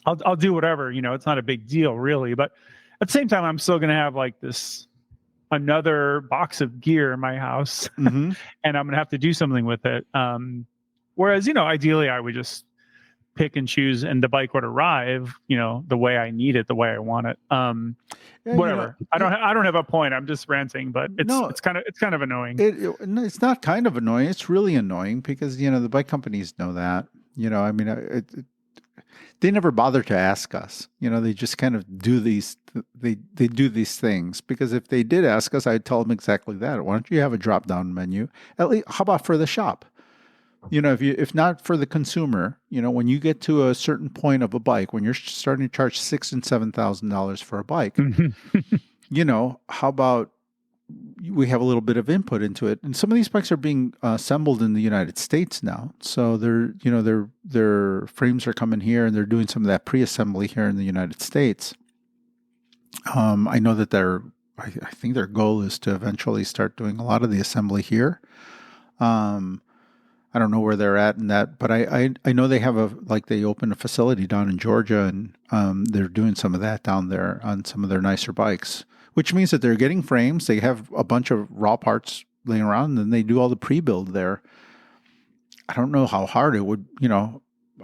S2: I'll do whatever, it's not a big deal really, but at the same time, I'm still going to have like another box of gear in my house and I'm going to have to do something with it. Whereas, ideally I would just pick and choose and the bike would arrive, the way I need it, the way I want it. Whatever. I don't have a point. I'm just ranting, but it's kind of annoying.
S1: It's not kind of annoying. It's really annoying because, the bike companies know that, I mean, they never bother to ask us, they just kind of do these, they do these things because if they did ask us, I'd tell them exactly that. Why don't you have a drop down menu? At least, how about for the shop? If not for the consumer, when you get to a certain point of a bike, when you're starting to charge $6,000 and $7,000 for a bike, how about we have a little bit of input into it? And some of these bikes are being assembled in the United States now, so their frames are coming here, and they're doing some of that pre-assembly here in the United States. I know that I think their goal is to eventually start doing a lot of the assembly here. I don't know where they're at in that, but I know they have they opened a facility down in Georgia, and they're doing some of that down there on some of their nicer bikes, which means that they're getting frames. They have a bunch of raw parts laying around, and then they do all the pre-build there. I don't know how hard it would,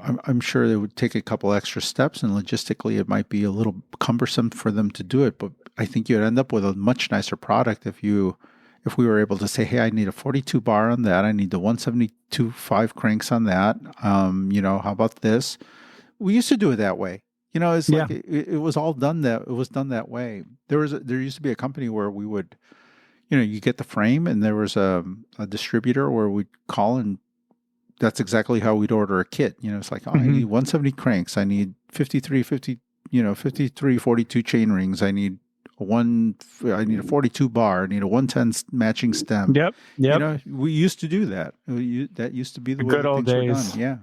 S1: I'm sure they would take a couple extra steps, and logistically it might be a little cumbersome for them to do it, but I think you'd end up with a much nicer product if we were able to say, hey, I need a 42 bar on that. I need the 172.5 cranks on that. How about this? We used to do it that way. It's like it was all done that way. There used to be a company where we would, you get the frame, and there was a distributor where we'd call, and that's exactly how we'd order a kit. It's like, I need 170 cranks. I need 53 42 chain rings. I need a 42 bar. I need a 110 matching stem.
S2: Yep.
S1: We used to do that. That used to be the way
S2: good old
S1: things were
S2: days.
S1: done. Yeah.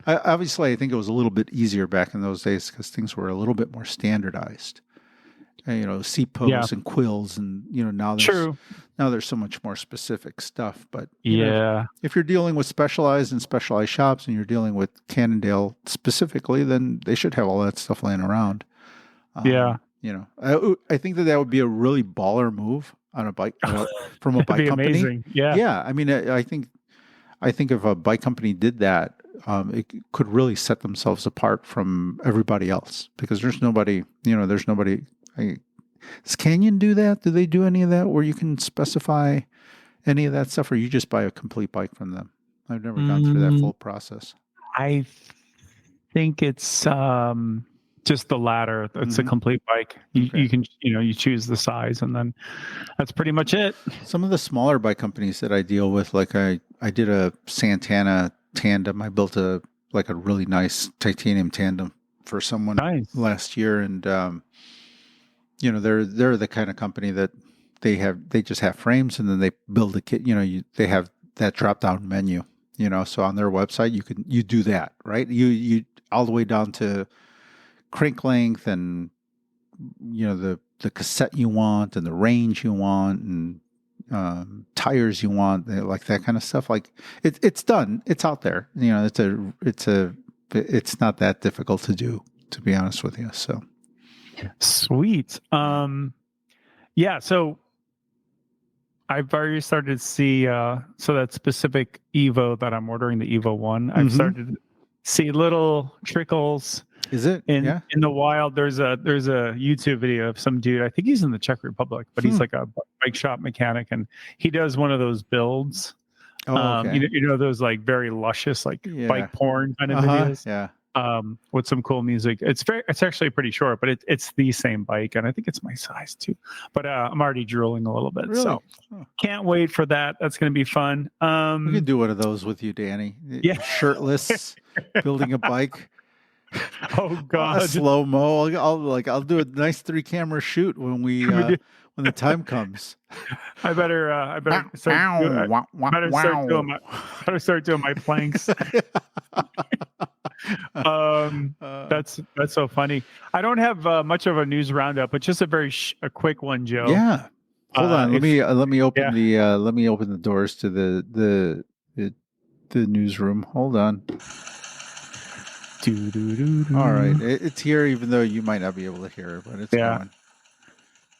S1: Obviously, I think it was a little bit easier back in those days because things were a little bit more standardized. Seat posts and quills, and now there's so much more specific stuff. But if you're dealing with specialized shops, and you're dealing with Cannondale specifically, then they should have all that stuff laying around. I think that would be a really baller move on a bike from a bike company.
S2: Amazing.
S1: Yeah. I mean, I think if a bike company did that, it could really set themselves apart from everybody else, because there's nobody. Does Canyon do that? Do they do any of that where you can specify any of that stuff, or you just buy a complete bike from them? I've never gone through that full process.
S2: I think it's just the latter. It's a complete bike. You can, you choose the size, and then that's pretty much it.
S1: Some of the smaller bike companies that I deal with, like I did a Santana tandem. I built a really nice titanium tandem for someone last year, and they're the kind of company that they just have frames, and then they build a kit. They have that drop down menu. So on their website you do that, right? You all the way down to crank length, and the cassette you want, and the range you want, and tires you want, like that kind of stuff. Like it's done. It's out there. It's not that difficult to do, to be honest with you. So
S2: sweet. So I've already started to see so that specific Evo that I'm ordering, the Evo 1, I've started to see little trickles.
S1: Is it
S2: in the wild? There's a YouTube video of some dude. I think he's in the Czech Republic, but he's like a bike shop mechanic, and he does one of those builds.
S1: Okay.
S2: Those like very luscious, like bike porn kind of videos.
S1: Yeah.
S2: With some cool music. It's actually pretty short, but it's the same bike, and I think it's my size too. But I'm already drooling a little bit,
S1: really?
S2: So can't wait for that. That's going to be fun.
S1: We can do one of those with you, Danny.
S2: Yeah,
S1: shirtless, building a bike.
S2: Oh God,
S1: slow mo. I'll do a nice 3-camera shoot when when the time comes.
S2: I better start doing my planks. That's so funny. I don't have much of a news roundup, but just a quick one, Joe.
S1: Yeah. Hold on. Let me open the doors to the newsroom. Hold on. All right, it's here, even though you might not be able to hear it, but it's going.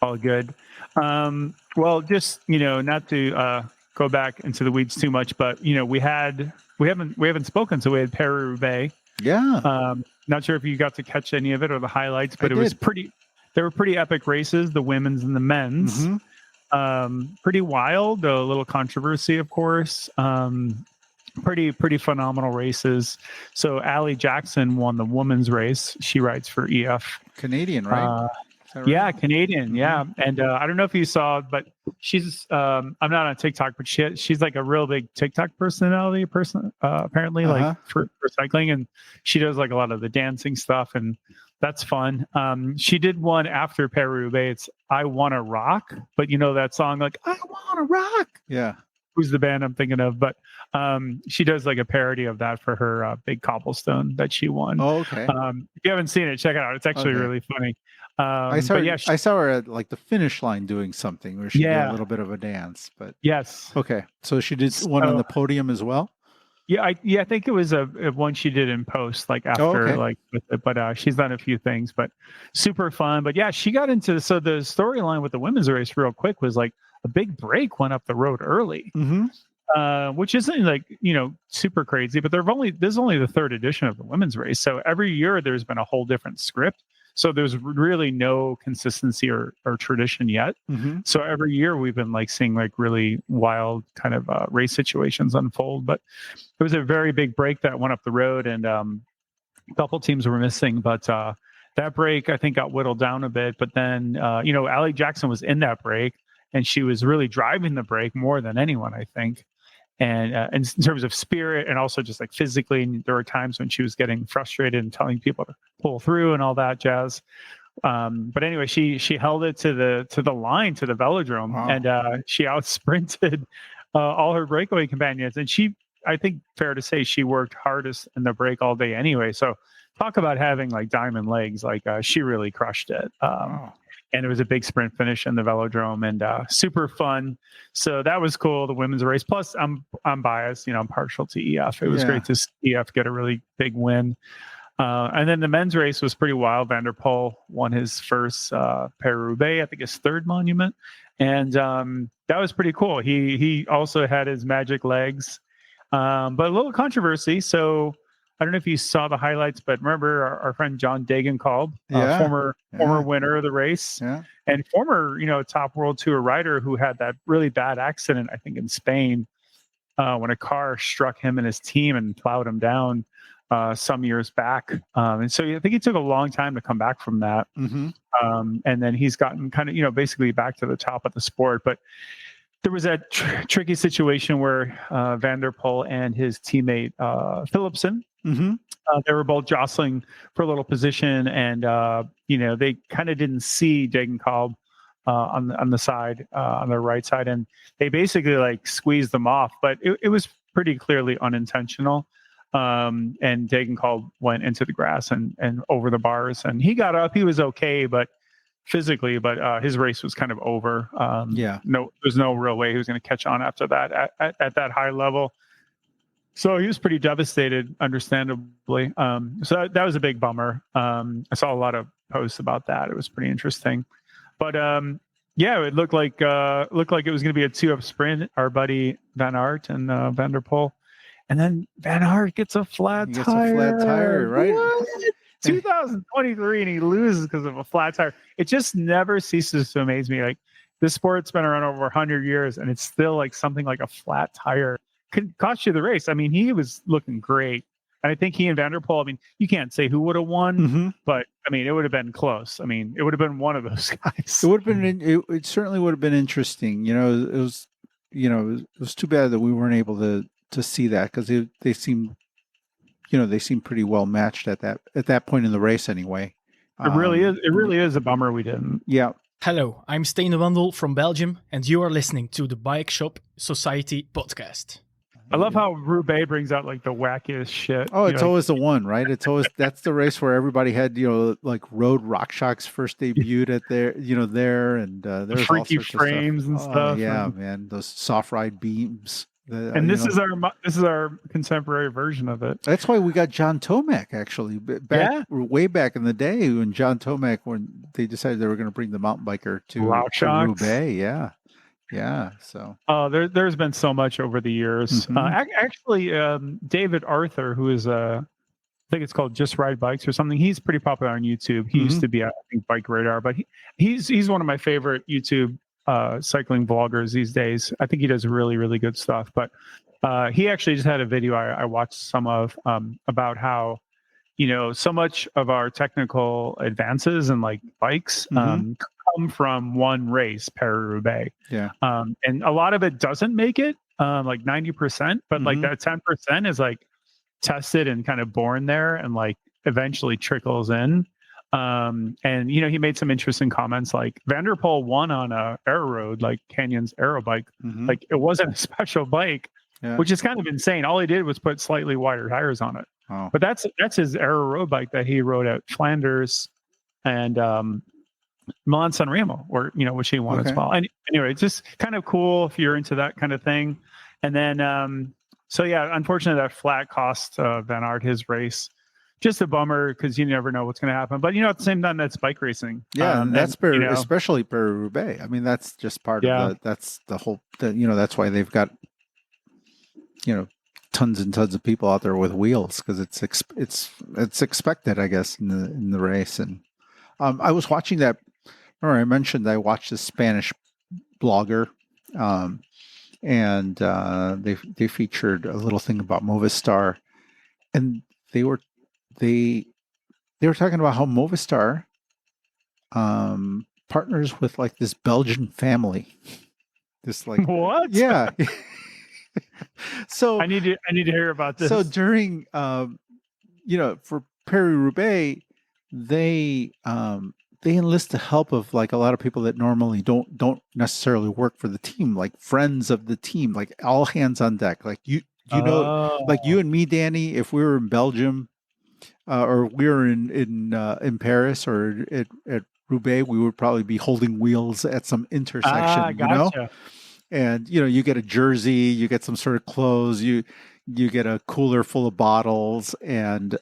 S2: All good. Well, just not to go back into the weeds too much, but we haven't spoken, so we had Paris-Roubaix.
S1: Yeah.
S2: Not sure if you got to catch any of it or the highlights, but they were pretty epic races, the women's and the men's. Pretty wild, a little controversy, of course. Pretty phenomenal races. So Allie Jackson won the women's race. She rides for EF.
S1: Canadian, right? Right?
S2: Yeah, Canadian. Yeah. And I don't know if you saw, but she's, I'm not on TikTok, but she's like a real big TikTok personality apparently, like for cycling. And she does like a lot of the dancing stuff, and that's fun. She did one after Paris-Roubaix. It's I Wanna Rock, but that song, like, I Wanna Rock.
S1: Yeah.
S2: Who's the band I'm thinking of? But she does like a parody of that for her big cobblestone that she won.
S1: Oh, okay.
S2: If you haven't seen it, check it out. It's actually really funny.
S1: I saw her at like the finish line doing something where she did a little bit of a dance. But
S2: yes.
S1: Okay. So she did one on the podium as well?
S2: Yeah, I think it was a one she did in post, like after with it, but she's done a few things, but super fun. But yeah, she got into the storyline with the women's race real quick was like a big break went up the road early, which isn't like super crazy. But this is only the third edition of the women's race, so every year there's been a whole different script. So there's really no consistency or tradition yet. So every year we've been like seeing like really wild kind of race situations unfold. But it was a very big break that went up the road, and a couple teams were missing. But that break I think got whittled down a bit. But then Allie Jackson was in that break, and she was really driving the break more than anyone, I think. And in terms of spirit, and also just like physically, and there were times when she was getting frustrated and telling people to pull through and all that jazz. But anyway, she held it to the line, to the velodrome, and she out sprinted all her breakaway companions. And I think fair to say, she worked hardest in the break all day anyway. So talk about having like diamond legs. Like she really crushed it. And it was a big sprint finish in the velodrome, and super fun. So that was cool. The women's race. Plus, I'm biased. I'm partial to EF. It was great to see EF get a really big win. And then the men's race was pretty wild. Van der Poel won his first Paris-Roubaix, I think his third monument, and that was pretty cool. He also had his magic legs, but a little controversy. So I don't know if you saw the highlights, but remember our friend John Degenkolb, former winner of the race, and former top World Tour rider, who had that really bad accident, I think in Spain, when a car struck him and his team and plowed him down some years back. And so I think it took a long time to come back from that. And then he's gotten kind of basically back to the top of the sport, but there was that tricky situation where Van der Poel and his teammate Philipsen, they were both jostling for a little position, and they kind of didn't see Degenkolb on the side, on the right side, and they basically like squeezed them off. But it was pretty clearly unintentional. And Degenkolb went into the grass and over the bars, and he got up. He was okay, but physically, his race was kind of over. There's no real way he was going to catch on after that at that high level. So he was pretty devastated, understandably. So that was a big bummer. I saw a lot of posts about that. It was pretty interesting, but it looked like it was going to be a 2-up sprint. Our buddy Van Aert and Van der Poel, and then Van Aert gets a flat tire,
S1: right?
S2: What? 2023, and he loses because of a flat tire. It just never ceases to amaze me. Like, this sport's been around over 100 years, and it's still like something like a flat tire could cost you the race. I mean, he was looking great, and I think he and Van der Poel, I mean, you can't say who would have won, but I mean, it would have been close. I mean, it would have been one of those guys.
S1: It would have been. It certainly would have been interesting. It was too bad that we weren't able to see that, because they seemed pretty well matched at that point in the race anyway.
S2: It really is a bummer we didn't.
S1: Yeah.
S3: Hello, I'm Stijn Wandel from Belgium, and you are listening to the Bike Shop Society podcast.
S2: I love how Roubaix brings out like the wackiest shit.
S1: Oh, it's always the one, right? It's always, that's the race where everybody had, like Road RockShox first debuted at there, and there's
S2: freaky
S1: all sorts
S2: frames
S1: of
S2: and stuff.
S1: Yeah, man, those soft ride beams.
S2: And this is our contemporary version of it.
S1: That's why we got John Tomac, actually, way back in the day, when John Tomac, when they decided they were going to bring the mountain biker to Roubaix. Yeah. So
S2: there's been so much over the years. Actually, David Arthur, who is I think it's called Just Ride Bikes or something. He's pretty popular on YouTube. He used to be, I think, Bike Radar, but he's one of my favorite YouTube cycling vloggers these days. I think he does really, really good stuff. But he actually just had a video I watched some of about how so much of our technical advances in like bikes come from one race, Paris-Roubaix.
S1: Yeah.
S2: And a lot of it doesn't make it, like 90%, but like that 10% is like tested and kind of born there and like eventually trickles in. And he made some interesting comments, like Van der Poel won on a Aero Road, like Canyon's Aero bike. Like, it wasn't a special bike, which is kind of insane. All he did was put slightly wider tires on it.
S1: Oh.
S2: But that's his Aero Road bike that he rode at Flanders and Milan San Remo, or which he won as well. And anyway, it's just kind of cool if you're into that kind of thing. And then unfortunately, that flat cost Van Aert his race. Just a bummer, because you never know what's going to happen. But at the same time, that's bike racing.
S1: Yeah, and that's especially Paris-Roubaix. I mean, that's just part of that's the whole. That's why they've got tons and tons of people out there with wheels, because it's expected, I guess, in the race. And I was watching that. Remember, I mentioned I watched this Spanish blogger, and they featured a little thing about Movistar, and they were talking about how Movistar partners with like this Belgian family. This like
S2: What?
S1: Yeah. So
S2: I need to hear about this.
S1: So during for Paris-Roubaix, they enlist the help of like a lot of people that normally don't necessarily work for the team, like friends of the team, like all hands on deck. Like like you and me, Danny, if we were in Belgium or we were in Paris or at Roubaix, we would probably be holding wheels at some intersection,
S2: Gotcha.
S1: And you get a jersey, you get some sort of clothes, you get a cooler full of bottles, and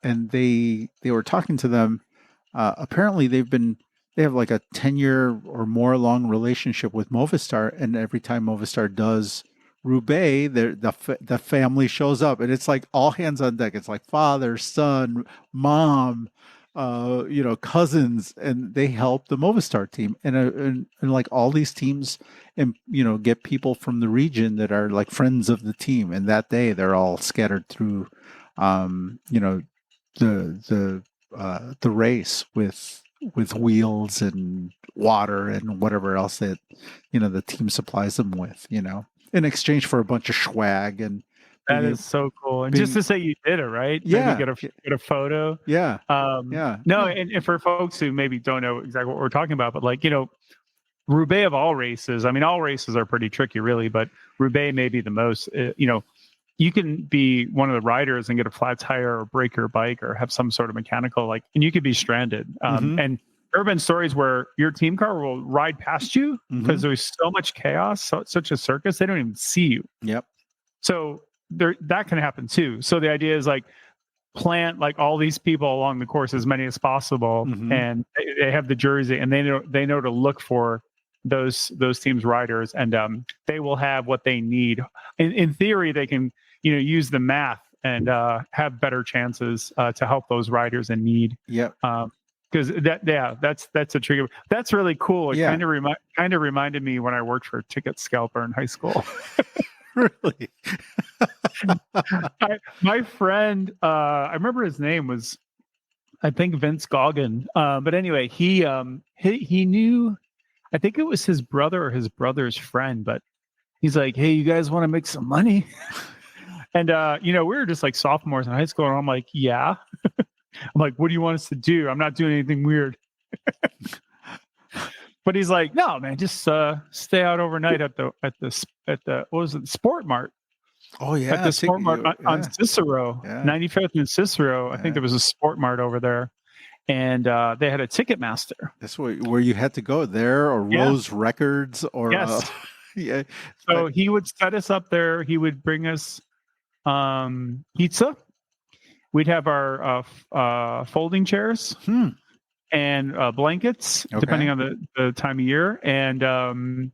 S1: they were talking to them. Apparently, they have like a 10-year or more long relationship with Movistar, and every time Movistar does Roubaix, the family shows up, and it's like all hands on deck. It's like father, son, mom, cousins, and they help the Movistar team, and like all these teams, and get people from the region that are like friends of the team, and that day they're all scattered through, the race with wheels and water and whatever else that the team supplies them with, in exchange for a bunch of swag. And
S2: that is so cool. And just to say you did it, right?
S1: Yeah.
S2: Maybe get a photo.
S1: Yeah.
S2: No, and for folks who maybe don't know exactly what we're talking about, but like, Roubaix of all races, I mean, all races are pretty tricky, really, but Roubaix may be the most, you can be one of the riders and get a flat tire or break your bike or have some sort of mechanical, and you could be stranded. And there have been stories where your team car will ride past you because there's so much chaos, such a circus, they don't even see you.
S1: Yep.
S2: So that can happen too. So the idea is like plant like all these people along the course, as many as possible, and they have the jersey, and they know to look for those teams' riders, and they will have what they need. In theory, they can use the math and have better chances to help those riders in need.
S1: Yep.
S2: Because that's a trigger. That's really cool. It kind of reminded me when I worked for a ticket scalper in high school.
S1: Really?
S2: My friend, I remember his name was, I think, Vince Goggin. But anyway, he knew, I think it was his brother or his brother's friend, but he's like, "Hey, you guys want to make some money?" And we were just like sophomores in high school, and I'm like, "Yeah." I'm like, "What do you want us to do? I'm not doing anything weird." But he's like, "No, man, just stay out overnight at the what was it, Sport Mart?"
S1: Oh yeah,
S2: at the Sport Mart on Cicero, 95th and Cicero. I think there was a Sport Mart over there, and they had a Ticketmaster.
S1: That's where you had to go there, or Rose Records, or
S2: yes.
S1: Yeah.
S2: So he would set us up there. He would bring us pizza. We'd have our folding chairs and blankets, depending on the time of year. And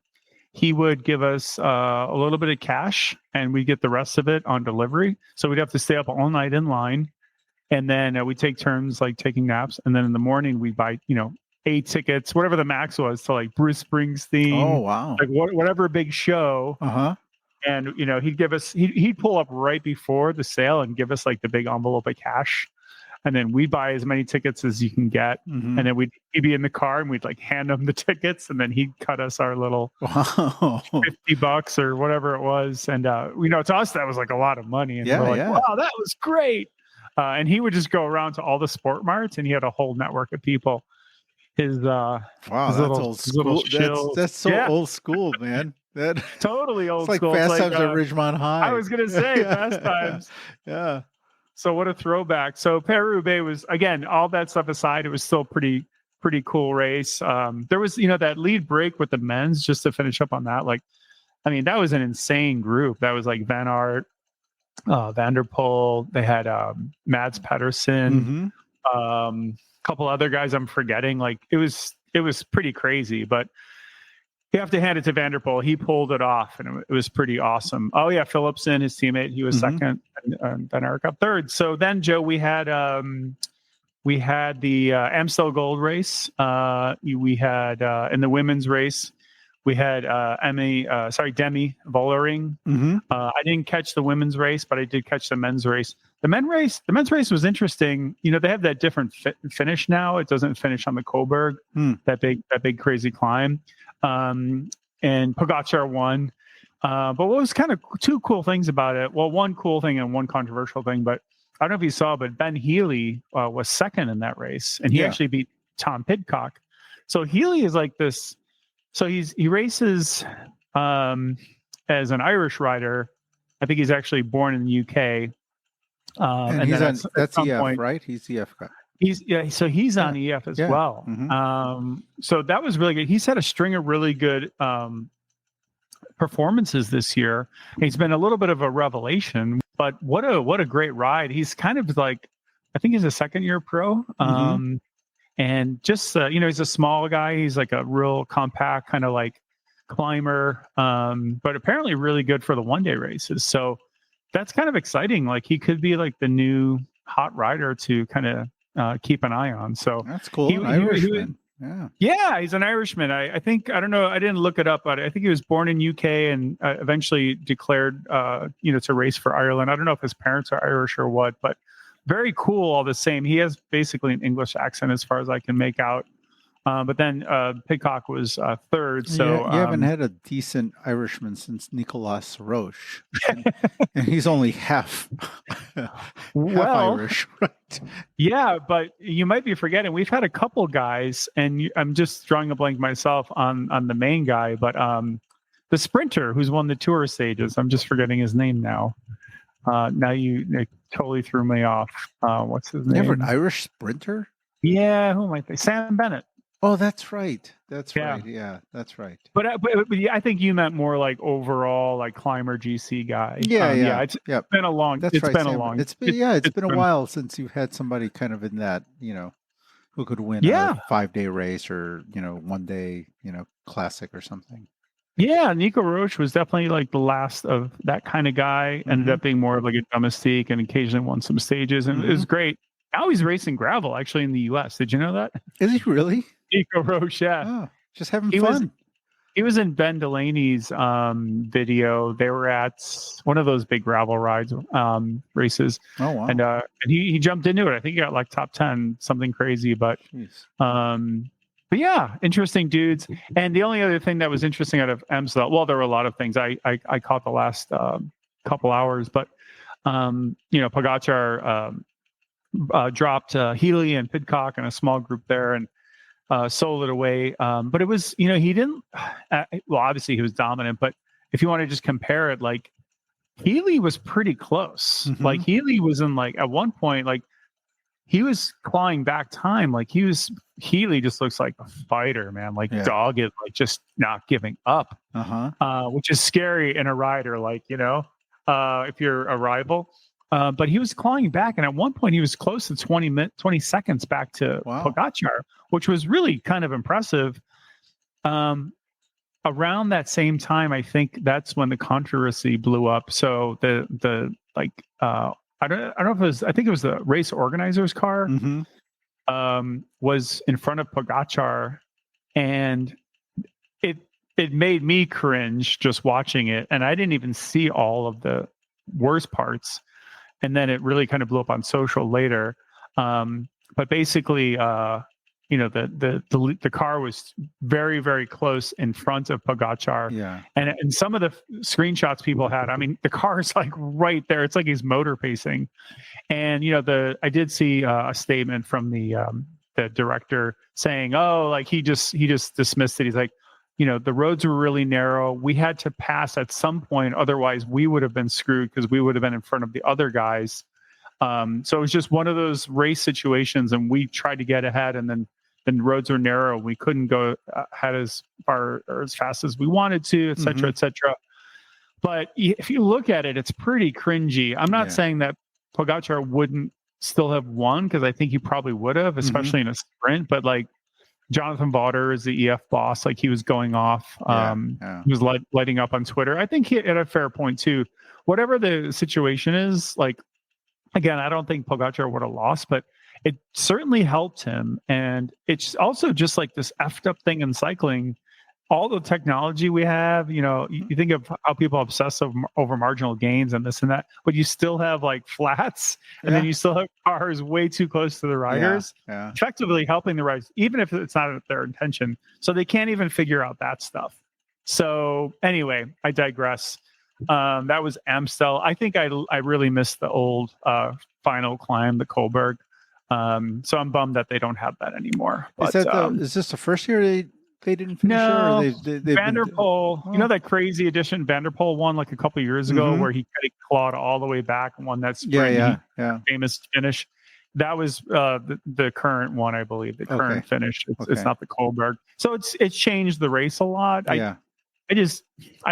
S2: he would give us a little bit of cash, and we'd get the rest of it on delivery. So we'd have to stay up all night in line. And then we'd take turns like taking naps. And then in the morning, we'd buy, 8 tickets, whatever the max was, to like Bruce Springsteen.
S1: Oh, wow.
S2: Like whatever big show. And, he'd give us, he'd pull up right before the sale and give us like the big envelope of cash. And then we'd buy as many tickets as you can get. And then he'd be in the car, and we'd like hand him the tickets, and then he'd cut us our little $50 or whatever it was. And, to us, that was like a lot of money. And we're like, wow, that was great. And he would just go around to all the Sport Marts, and he had a whole network of people. His
S1: that's old school. That's so old school, man. That
S2: totally old
S1: school. It's like Fast Times at Ridgemont High.
S2: I was gonna say Fast Times.
S1: Yeah.
S2: So what a throwback. So Paris-Roubaix was, again, all that stuff aside, it was still pretty cool race. There was that lead break with the men's, just to finish up on that. Like, I mean, that was an insane group. That was like Van Aert, Van der Poel. They had Mads Pedersen, couple other guys I'm forgetting. Like it was pretty crazy, but you have to hand it to Van der Poel. He pulled it off, and it was pretty awesome. Oh yeah, Philipsen, his teammate, he was second, and Van Aert got third. So then, Joe, we had the Amstel Gold race. We had in the women's race, we had Demi Vollering. I didn't catch the women's race, but I did catch the men's race. The men's race was interesting. You know, they have that different finish now. It doesn't finish on the Coburg, that big crazy climb. And Pogačar won. But what was kind of two cool things about it? Well, one cool thing and one controversial thing, but I don't know if you saw, but Ben Healy was second in that race, and he actually beat Tom Pidcock. So Healy is like this. So he races as an Irish rider. I think he's actually born in the UK.
S1: And he's on, that's EF, right? He's EF guy.
S2: So he's on EF as well. So that was really good. He's had a string of really good performances this year. He's been a little bit of a revelation, but what a great ride. He's kind of like, I think he's a second-year pro. And just he's a small guy. He's like a real compact kind of like climber, but apparently really good for the one-day races. So that's kind of exciting. Like he could be like the new hot rider to kind of keep an eye on. So
S1: that's cool. Irishman.
S2: Yeah, he's an Irishman. I think, I don't know, I didn't look it up, but I think he was born in UK and eventually declared, to race for Ireland. I don't know if his parents are Irish or what, but very cool all the same. He has basically an English accent as far as I can make out. But then Pidcock was third. So
S1: you haven't had a decent Irishman since Nicolas Roche, and he's only half Irish, right?
S2: Yeah, but you might be forgetting we've had a couple guys, and I'm just drawing a blank myself on the main guy, but the sprinter who's won the tour stages. I'm just forgetting his name now. Now you totally threw me off. What's his name?
S1: Never an Irish sprinter?
S2: Yeah, who am I thinking? Sam Bennett.
S1: Oh, that's right. Right. Yeah, that's right.
S2: But I think you meant more like overall, like climber GC guy.
S1: Yeah.
S2: It's been a long.
S1: That's right. It's been a while since you've had somebody kind of in that, who could win a 5-day race or 1 day, classic or something.
S2: Yeah, Nico Roche was definitely like the last of that kind of guy. Ended up being more of like a domestique and occasionally won some stages, and it was great. Now he's racing gravel actually in the U.S. Did you know that?
S1: Is he really?
S2: Nico Roche, yeah.
S1: Oh, just having fun.
S2: He was in Ben Delaney's video. They were at one of those big gravel rides races.
S1: Oh wow!
S2: And he jumped into it. I think he got like top 10, something crazy. But yeah, interesting dudes. And the only other thing that was interesting out of Amstel, well, there were a lot of things I caught the last couple hours, but Pogačar dropped Healy and Pidcock in a small group there and sold it away. But it was, he didn't, well, obviously he was dominant, but if you want to just compare it, like Healy was pretty close. Like Healy was in like, at one point, like he was clawing back time. Like Healy just looks like a fighter, man. Like dogged, like just not giving up, which is scary in a rider, like, if you're a rival. But he was clawing back, and at one point he was close to 20 seconds back to Pogačar, which was really kind of impressive. Around that same time, I think that's when the controversy blew up. So I don't know if it was, I think it was the race organizer's car was in front of Pogačar, and it made me cringe just watching it, and I didn't even see all of the worst parts. And then it really kind of blew up on social later. But basically, the car was very, very close in front of Pogačar. Yeah. And some of the screenshots people had, I mean, the car is like right there. It's like he's motor pacing. And, I did see a statement from the director saying, oh, like he just dismissed it. He's like, the roads were really narrow. We had to pass at some point. Otherwise, we would have been screwed because we would have been in front of the other guys. So it was just one of those race situations. And we tried to get ahead, and then the roads were narrow. We couldn't go ahead as far or as fast as we wanted to, et cetera, et cetera. But if you look at it, it's pretty cringy. I'm not saying that Pogačar wouldn't still have won, because I think he probably would have, especially in a sprint. But like, Jonathan Vaughter is the EF boss. Like, he was going off. He was lighting up on Twitter. I think he had a fair point too. Whatever the situation is, like, again, I don't think Pogačar would have lost, but it certainly helped him. And it's also just like this effed up thing in cycling all the technology we have, you think of how people obsess over marginal gains and this and that, but you still have like flats, and then you still have cars way too close to the riders, effectively helping the riders, even if it's not their intention. So they can't even figure out that stuff. So anyway, I digress. That was Amstel. I think I really missed the old final climb, the Kohlberg. So I'm bummed that they don't have that anymore. But,
S1: is this the first year they didn't finish it? Or they've
S2: Vanderpoel, that crazy edition Vanderpoel won like a couple of years ago, where he kind of clawed all the way back and won that sprint, famous finish. That was the current one, I believe. The current finish. It's not the Kohlberg. So it's changed the race a lot. I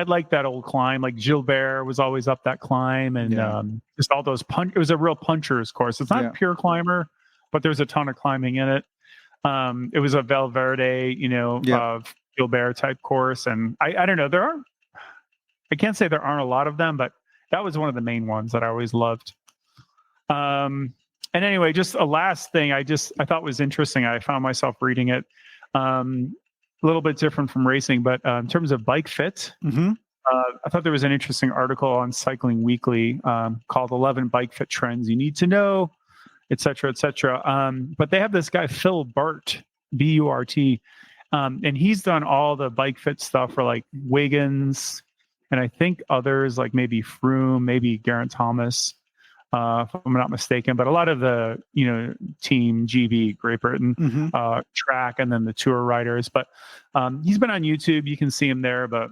S2: like that old climb. Like Gilbert was always up that climb, and just all those it was a real puncher's course. It's not a pure climber, but there's a ton of climbing in it. It was a Valverde, of Gilbert type course, and I don't know. I can't say there aren't a lot of them, but that was one of the main ones that I always loved. And anyway, just a last thing I thought was interesting. I found myself reading it. A little bit different from racing, but in terms of bike fit, I thought there was an interesting article on Cycling Weekly called 11 Bike Fit Trends You Need to Know, et cetera, et cetera. But they have this guy, Phil Burt, B-U-R-T, and he's done all the bike fit stuff for like Wiggins, and I think others like maybe Froome, maybe Geraint Thomas, if I'm not mistaken, but a lot of the, team GB, Great Britain, track, and then the tour riders. But he's been on YouTube. You can see him there, but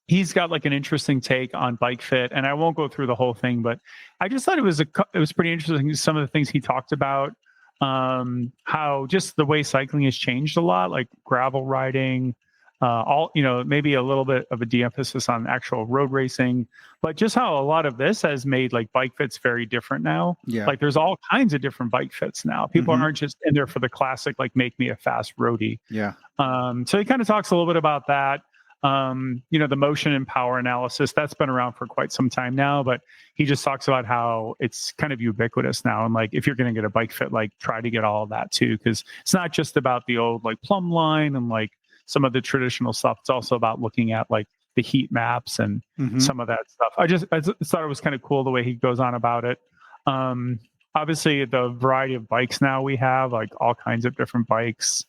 S2: he's got like an interesting take on bike fit, and I won't go through the whole thing, but I just thought it was pretty interesting. Some of the things he talked about, how just the way cycling has changed a lot, like gravel riding, maybe a little bit of a de-emphasis on actual road racing, but just how a lot of this has made like bike fits very different now. Yeah. Like there's all kinds of different bike fits now. People aren't just in there for the classic, like make me a fast roadie. Yeah. So he kind of talks a little bit about that. The motion and power analysis, that's been around for quite some time now, but he just talks about how it's kind of ubiquitous now. And like, if you're going to get a bike fit, like try to get all of that too, because it's not just about the old like plumb line and like some of the traditional stuff. It's also about looking at like the heat maps and some of that stuff. I thought it was kind of cool the way he goes on about it. Obviously the variety of bikes now we have, like all kinds of different bikes.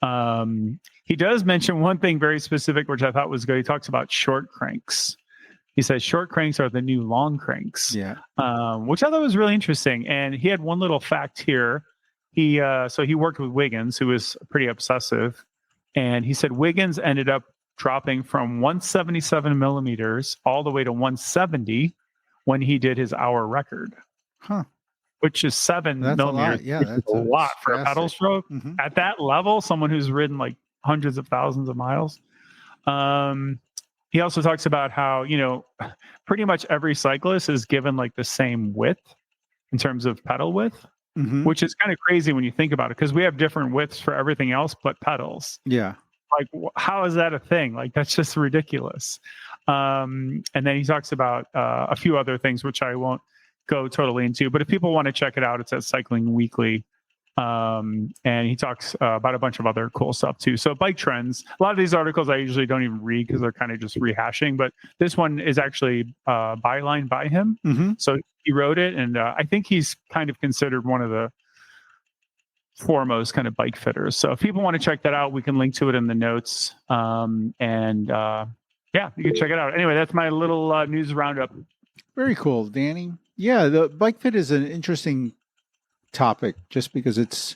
S2: He does mention one thing very specific, which I thought was good. He talks about short cranks. He says short cranks are the new long cranks, which I thought was really interesting. And he had one little fact here. So he worked with Wiggins, who was pretty obsessive. And he said Wiggins ended up dropping from 177 millimeters all the way to 170 when he did his hour record. Which is 7 millimeters. That's a lot for a pedal stroke. At that level, someone who's ridden like hundreds of thousands of miles. He also talks about how, pretty much every cyclist is given like the same width in terms of pedal width, which is kind of crazy when you think about it, because we have different widths for everything else but pedals. Yeah. Like, how is that a thing? Like, that's just ridiculous. And then he talks about a few other things, which I won't go totally into, but if people want to check it out, it's at Cycling Weekly. And he talks about a bunch of other cool stuff too. So bike trends, a lot of these articles I usually don't even read because they're kind of just rehashing, but this one is actually byline by him. So he wrote it, and I think he's kind of considered one of the foremost kind of bike fitters. So if people want to check that out, we can link to it in the notes. You can check it out. Anyway, that's my little news roundup.
S1: Very cool, Danny. Yeah, the bike fit is an interesting topic just because it's,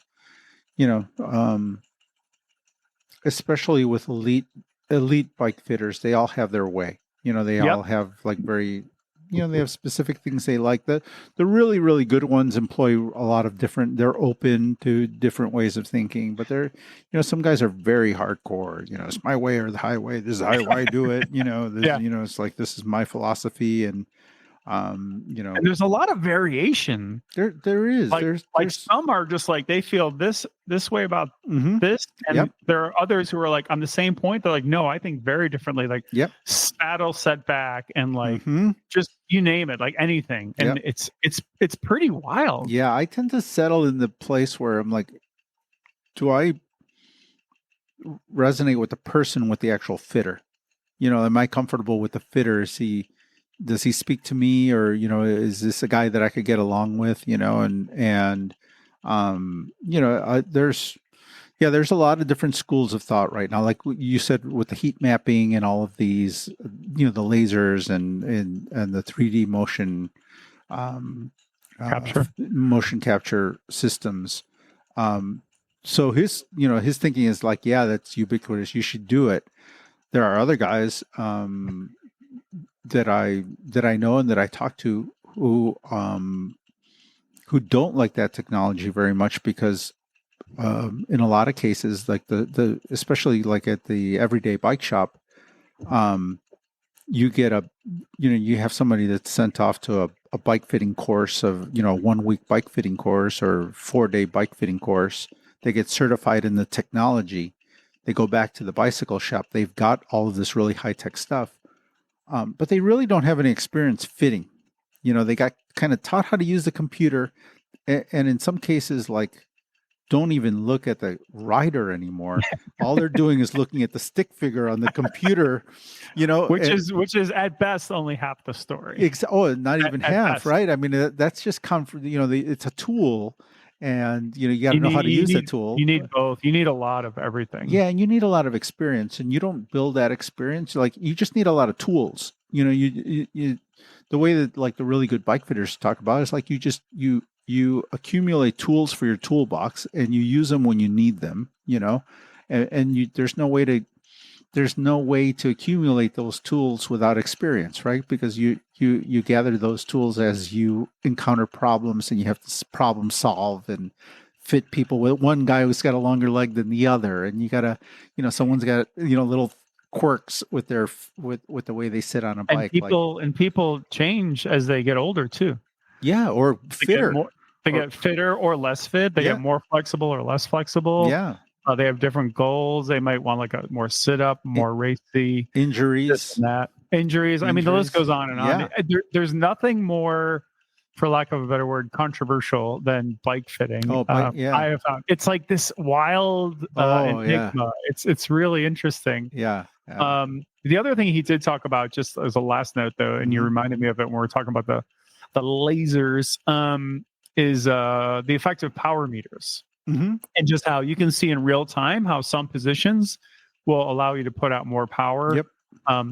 S1: especially with elite bike fitters, they all have their way. They all have like very, they have specific things they like. The really, really good ones employ a lot of different, they're open to different ways of thinking, but they're, some guys are very hardcore, it's my way or the highway. This is how I do it. It's like, this is my philosophy. And,
S2: and there's a lot of variation.
S1: There is.
S2: There's some are just like they feel this way about this, and there are others who are like on the same point. They're like, no, I think very differently. Like saddle setback and like just you name it, like anything. And it's pretty wild.
S1: Yeah, I tend to settle in the place where I'm like, do I resonate with the person, with the actual fitter. Am I comfortable with the fitter? Does he speak to me, or is this a guy that I could get along with? There's a lot of different schools of thought right now. Like you said, with the heat mapping and all of these, the lasers and the 3D motion motion capture systems. So his thinking is like, yeah, that's ubiquitous. You should do it. There are other guys that I know and that I talk to who don't like that technology very much, because in a lot of cases, like the especially like at the everyday bike shop, you get you have somebody that's sent off to a bike fitting course of 1 week bike fitting course or 4-day bike fitting course. They get certified in the technology. They go back to the bicycle shop. They've got all of this really high tech stuff, but they really don't have any experience fitting. They got kind of taught how to use the computer, and in some cases, like, don't even look at the rider anymore. All they're doing is looking at the stick figure on the computer,
S2: which is at best only half the story.
S1: Not even half, best. Right? I mean, that's just comfort. It's a tool, and you got to know how to use the tool.
S2: You need both. You need a lot of everything.
S1: Yeah, and you need a lot of experience, and you don't build that experience. Like, you just need a lot of tools. You the way that, like, the really good bike fitters talk about it, is like you accumulate tools for your toolbox, and you use them when you need them, and there's no way to accumulate those tools without experience, right? Because you gather those tools as you encounter problems, and you have to problem solve and fit people with one guy who's got a longer leg than the other, and you gotta, someone's got little quirks with their with the way they sit on a bike.
S2: And people change as they get older too.
S1: Yeah, or fitter.
S2: They get fitter or less fit. They get more flexible or less flexible.
S1: Yeah.
S2: They have different goals. They might want like a more sit-up, more racy.
S1: Injuries.
S2: Injuries. I mean, the list goes on and on. There's nothing more, for lack of a better word, controversial than bike fitting. I have found it's like this wild enigma. It's really interesting.
S1: Yeah.
S2: The other thing he did talk about, just as a last note though, and you reminded me of it when we were talking about the lasers, is the effect of power meters.
S1: Mm-hmm.
S2: And just how you can see in real time how some positions will allow you to put out more power.
S1: Yep.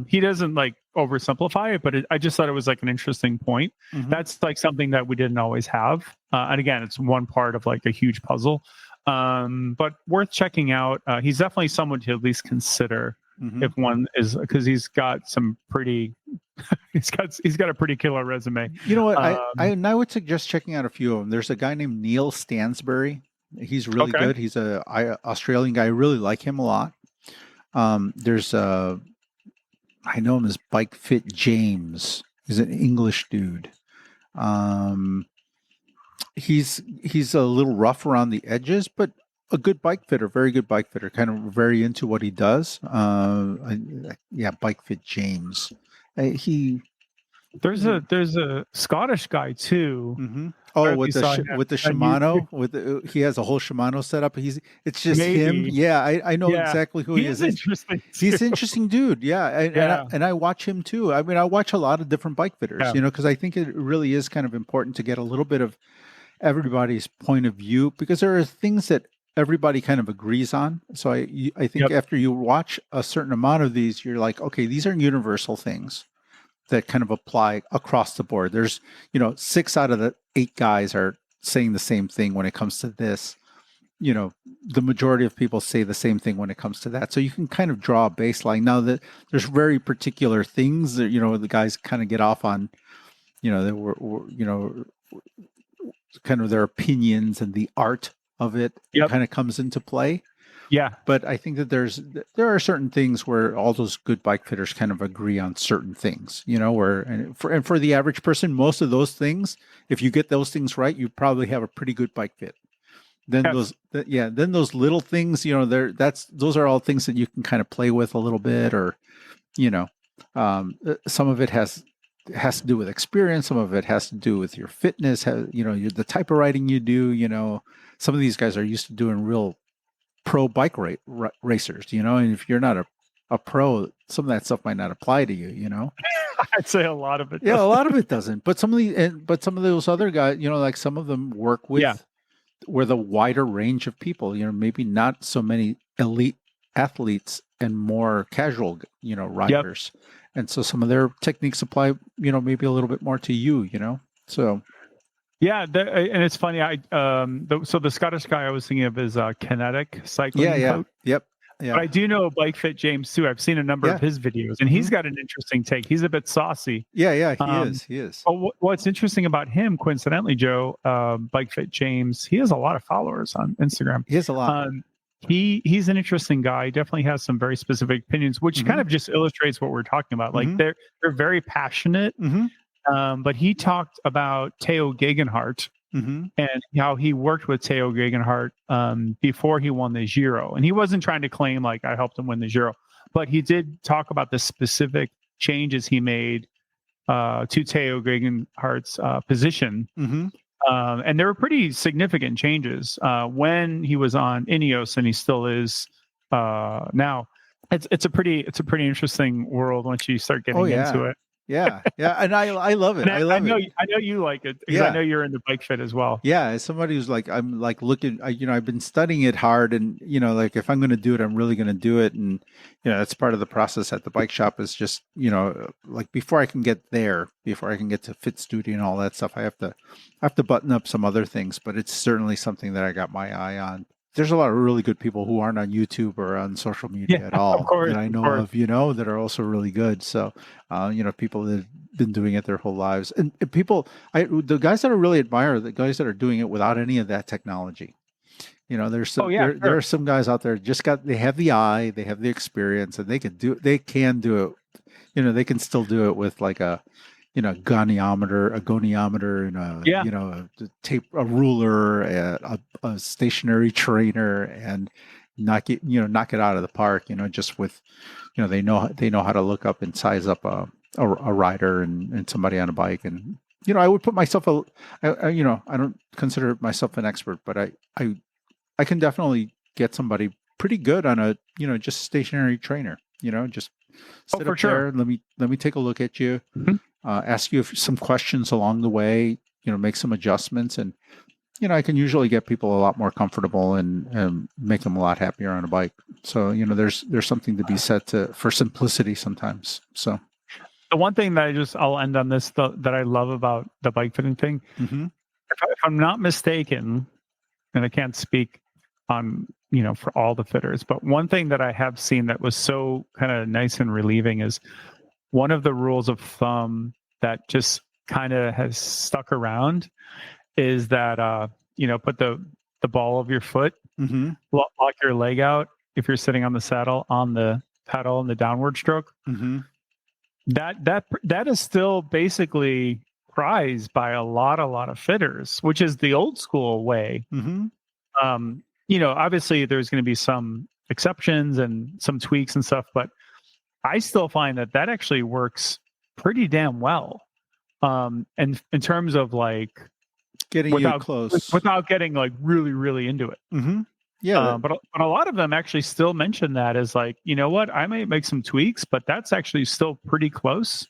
S2: He doesn't like oversimplify it, but I just thought it was like an interesting point.
S1: Mm-hmm.
S2: That's like something that we didn't always have. And again, it's one part of like a huge puzzle, but worth checking out. He's definitely someone to at least consider if one is, because he's got some pretty, he's got a pretty killer resume.
S1: You know what? I would suggest checking out a few of them. There's a guy named Neil Stansbury. He's really good. He's a Australian guy. I really like him a lot. There's I know him as Bike Fit James. He's an English dude. He's a little rough around the edges, but a good bike fitter, very good bike fitter, kind of very into what he does. Bike Fit James. There's
S2: a Scottish guy too.
S1: Mm-hmm. Oh, with the Shimano, he has a whole Shimano setup. It's just him. Yeah, I know exactly who he is.
S2: Interesting.
S1: He's an interesting dude. Yeah, and I watch him too. I mean, I watch a lot of different bike fitters. Because I think it really is kind of important to get a little bit of everybody's point of view, because there are things that everybody kind of agrees on. So I think after you watch a certain amount of these, you're like, okay, these are universal things that kind of apply across the board. There's, 6 out of the 8 guys are saying the same thing when it comes to this. The majority of people say the same thing when it comes to that. So you can kind of draw a baseline. Now that there's very particular things that, the guys kind of get off on, kind of their opinions, and the art of it kind of comes into play.
S2: Yeah.
S1: But I think that there are certain things where all those good bike fitters kind of agree on certain things, and for the average person, most of those things, if you get those things right, you probably have a pretty good bike fit. Then those little things, those are all things that you can kind of play with a little bit, or, some of it has to do with experience. Some of it has to do with your fitness, the type of riding you do. Some of these guys are used to doing real pro bike racers, and if you're not a pro, some of that stuff might not apply to you,
S2: I'd say a lot of it.
S1: Yeah, a lot of it doesn't. But some of those other guys, like some of them work with a wider range of people, maybe not so many elite athletes and more casual, riders. Yep. And so some of their techniques apply, maybe a little bit more to you, so.
S2: Yeah, and it's funny. So the Scottish guy I was thinking of is Kinetic Cycling.
S1: Coach. Yep. Yeah.
S2: But I do know Bike Fit James too. I've seen a number of his videos, and he's got an interesting take. He's a bit saucy.
S1: Yeah, he is.
S2: What's interesting about him, coincidentally, Joe, Bike Fit James, he has a lot of followers on Instagram.
S1: He has a lot.
S2: He's an interesting guy. He definitely has some very specific opinions, which kind of just illustrates what we're talking about. Like they're very passionate. But he talked about Theo Gegenhardt and how he worked with Theo Gegenhardt before he won the Giro. And he wasn't trying to claim like I helped him win the Giro, but he did talk about the specific changes he made to Theo Gegenhardt's position. And there were pretty significant changes when he was on Ineos, and he still is now. It's a pretty interesting world once you start getting into it.
S1: Yeah, and I love it. I know
S2: you like it because I know you're into bike fit as well.
S1: Yeah, as somebody who's like, I'm like looking, I've been studying it hard, and like if I'm going to do it, I'm really going to do it, and that's part of the process at the bike shop. Is just like before I can get to Fit Studio and all that stuff, I have to button up some other things, but it's certainly something that I got my eye on. There's a lot of really good people who aren't on YouTube or on social media at all that I know of, that are also really good. So, people that have been doing it their whole lives, and people, the guys that I really admire, the guys that are doing it without any of that technology. There's some, there are some guys out there they have the eye, they have the experience, and they can do it. They can still do it with like a goniometer, and a ruler, a stationary trainer, and knock it out of the park. Just with, they know how to look up and size up a rider and somebody on a bike. And I would put myself I don't consider myself an expert, but I can definitely get somebody pretty good on a just stationary trainer. Just sit up there. Let me take a look at you. Ask you some questions along the way, make some adjustments, and I can usually get people a lot more comfortable and make them a lot happier on a bike. So there's something to be said for simplicity sometimes. So
S2: the one thing that I'll end on this that I love about the bike fitting thing, if I'm not mistaken, and I can't speak on for all the fitters, but one thing that I have seen that was so kind of nice and relieving is one of the rules of thumb that just kind of has stuck around is that put the ball of your foot, lock your leg out if you're sitting on the saddle on the pedal in the downward stroke. That is still basically prized by a lot of fitters, which is the old school way. Obviously there's going to be some exceptions and some tweaks and stuff, but I still find that actually works pretty damn well. And in terms of like
S1: getting you close
S2: without getting like really, really into it.
S1: Yeah.
S2: But a lot of them actually still mention that as like, I might make some tweaks, but that's actually still pretty close,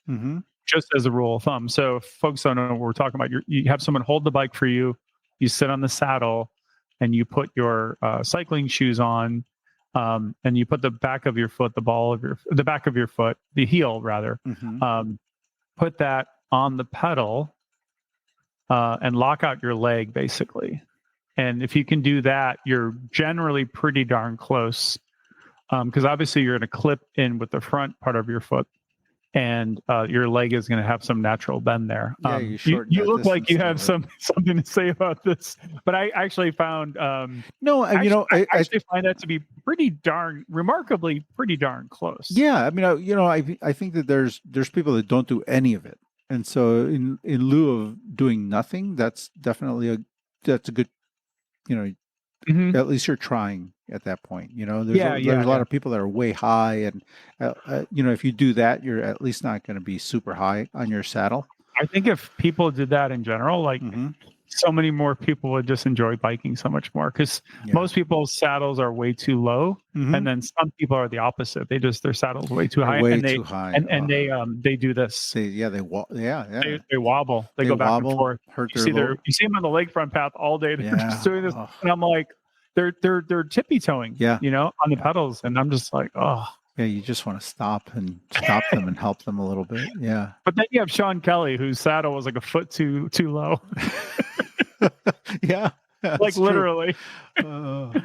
S2: just as a rule of thumb. So if folks don't know what we're talking about, you have someone hold the bike for you, you sit on the saddle, and you put your cycling shoes on, and you put the back of your foot, the back of your foot, the heel rather, put that on the pedal and lock out your leg basically. And if you can do that, you're generally pretty darn close, because obviously you're going to clip in with the front part of your foot, and your leg is going to have some natural bend there.
S1: Yeah,
S2: you look like you have something to say about this, but I actually found I actually find that to be remarkably pretty darn close.
S1: Yeah, I mean, I think that there's people that don't do any of it, and so in lieu of doing nothing, that's definitely a good, at least you're trying at that point. There's a lot of people that are way high, and if you do that, you're at least not going to be super high on your saddle.
S2: I think if people did that in general, like so many more people would just enjoy biking so much more, because most people's saddles are way too low, and then some people are the opposite. Their saddles way too high,
S1: way
S2: and
S1: too high,
S2: and they do this.
S1: They
S2: wobble. They go back and forth.
S1: Hurt
S2: You see them on the lakefront path all day. They're just doing this, and I'm like, they're tippy toeing, on the pedals, and I'm just like, oh.
S1: Yeah, you just want to stop them and help them a little bit. Yeah.
S2: But then you have Sean Kelly, whose saddle was like a foot too low.
S1: Yeah.
S2: Like literally. And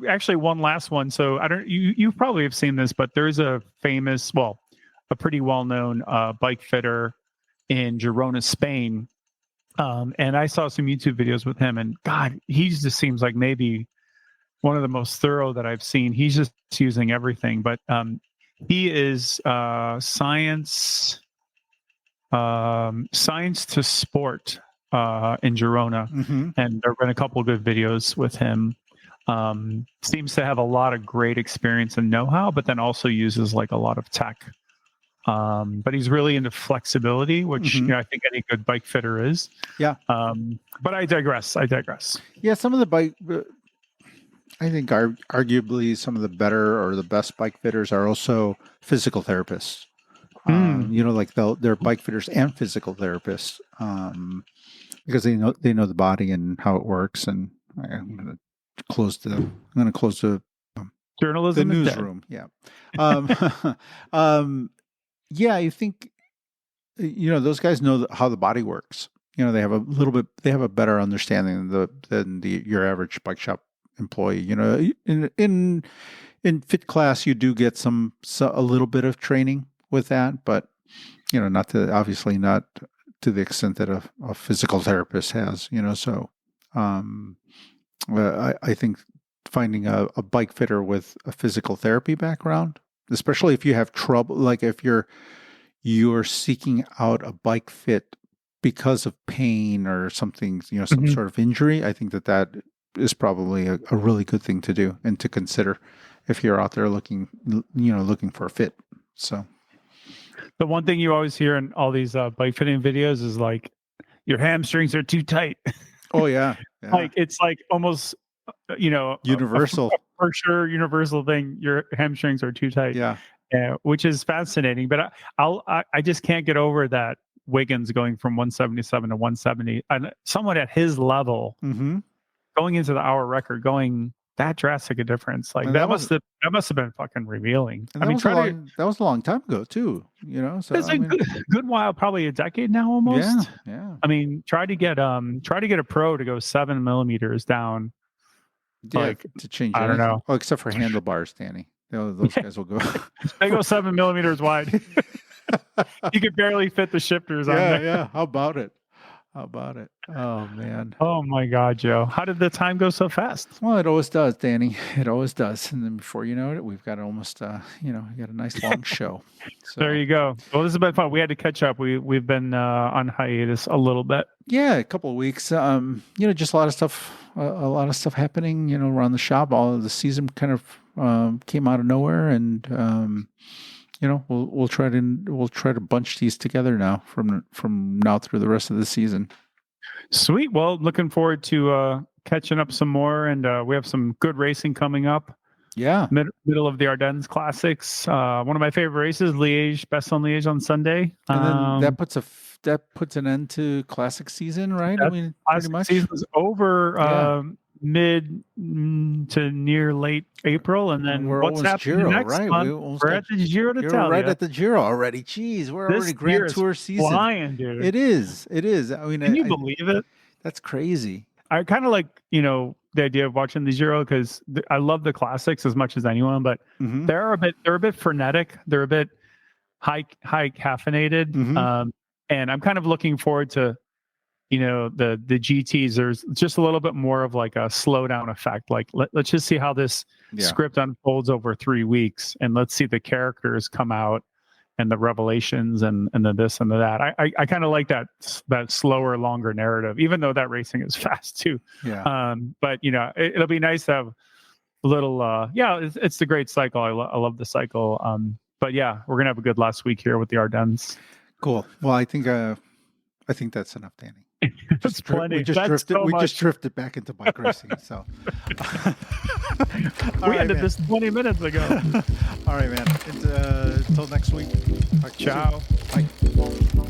S2: actually one last one. So you probably have seen this, but there's a pretty well-known bike fitter in Girona, Spain. And I saw some YouTube videos with him, and God, he just seems like maybe one of the most thorough that I've seen. He's just using everything, but he is science to sport in Girona, and there have been a couple of good videos with him. Seems to have a lot of great experience and know-how, but then also uses like a lot of tech. But he's really into flexibility, which I think any good bike fitter is. Yeah. But I digress.
S1: Yeah, some of the bike. I think arguably some of the better or the best bike fitters are also physical therapists. Like they're bike fitters and physical therapists, because they know the body and how it works. And I'm going to close the
S2: journalism,
S1: the newsroom. Yeah. I think those guys know how the body works. They have a better understanding than your average bike shop employee. In fit class you do get a little bit of training with that, but not to the extent that a physical therapist has. I think finding a bike fitter with a physical therapy background, especially if you have trouble, like if you're seeking out a bike fit because of pain or something, some sort of injury, I think that is probably a really good thing to do and to consider if you're out there looking for a fit. So
S2: the one thing you always hear in all these bike fitting videos is like, your hamstrings are too tight.
S1: Oh yeah.
S2: Like it's like almost
S1: universal,
S2: for sure, universal thing. Your hamstrings are too tight.
S1: Yeah.
S2: Which is fascinating, but I just can't get over that Wiggins going from 177 to 170, and someone at his level going into the hour record, going that drastic a difference, like that must have been fucking revealing.
S1: I mean, that was a long time ago too. So
S2: it's a good while, probably a decade now almost.
S1: Yeah.
S2: I mean, try to get a pro to go 7 millimeters down.
S1: To change.
S2: I don't know.
S1: Oh, except for handlebars, Danny. Those guys will go.
S2: They go 7 millimeters wide. You could barely fit the shifters on there.
S1: Yeah. How about it? Oh man.
S2: Oh my God, Joe. How did the time go so fast?
S1: Well, it always does, Danny. It always does. And then before you know it, we've got almost we got a nice long show. So.
S2: There you go. Well, this has been fun. We had to catch up. We've been on hiatus a little bit.
S1: Yeah, a couple of weeks. Just a lot of stuff happening, around the shop. All of the season kind of came out of nowhere, and we'll try to bunch these together now from now through the rest of the season.
S2: Sweet. Well, looking forward to catching up some more, and we have some good racing coming up.
S1: Yeah,
S2: middle of the Ardennes Classics. One of my favorite races, Liège, Bastogne-Liège on Sunday.
S1: And then that puts an end to Classic season, right? I mean, pretty much
S2: season's over. Mid to near late April, and then what's happening
S1: Giro,
S2: next
S1: right?
S2: month? We're at the Giro d'Italia.
S1: Right at the Giro already. Jeez, we're already Grand Tour season.
S2: Flying, dude.
S1: It is. I mean,
S2: can you believe it?
S1: That's crazy.
S2: I kind of like the idea of watching the Giro because I love the classics as much as anyone, but they're a bit frenetic. They're a bit high caffeinated, and I'm kind of looking forward to. The GTs, there's just a little bit more of like a slowdown effect. Like let's just see how this script unfolds over 3 weeks, and let's see the characters come out and the revelations and the this and the that. I kind of like that slower, longer narrative, even though that racing is fast too.
S1: Yeah.
S2: But it'll be nice to have a little. It's the great cycle. I love the cycle. But yeah, we're gonna have a good last week here with the Ardennes.
S1: Cool. Well, I think that's enough, Danny.
S2: That's plenty.
S1: We just
S2: That's
S1: drifted.
S2: so
S1: We
S2: much.
S1: just drifted back into bike racing. So
S2: We ended this 20 minutes ago.
S1: All right, man. Until next week. Talk to you soon.
S2: Ciao.
S1: Bye.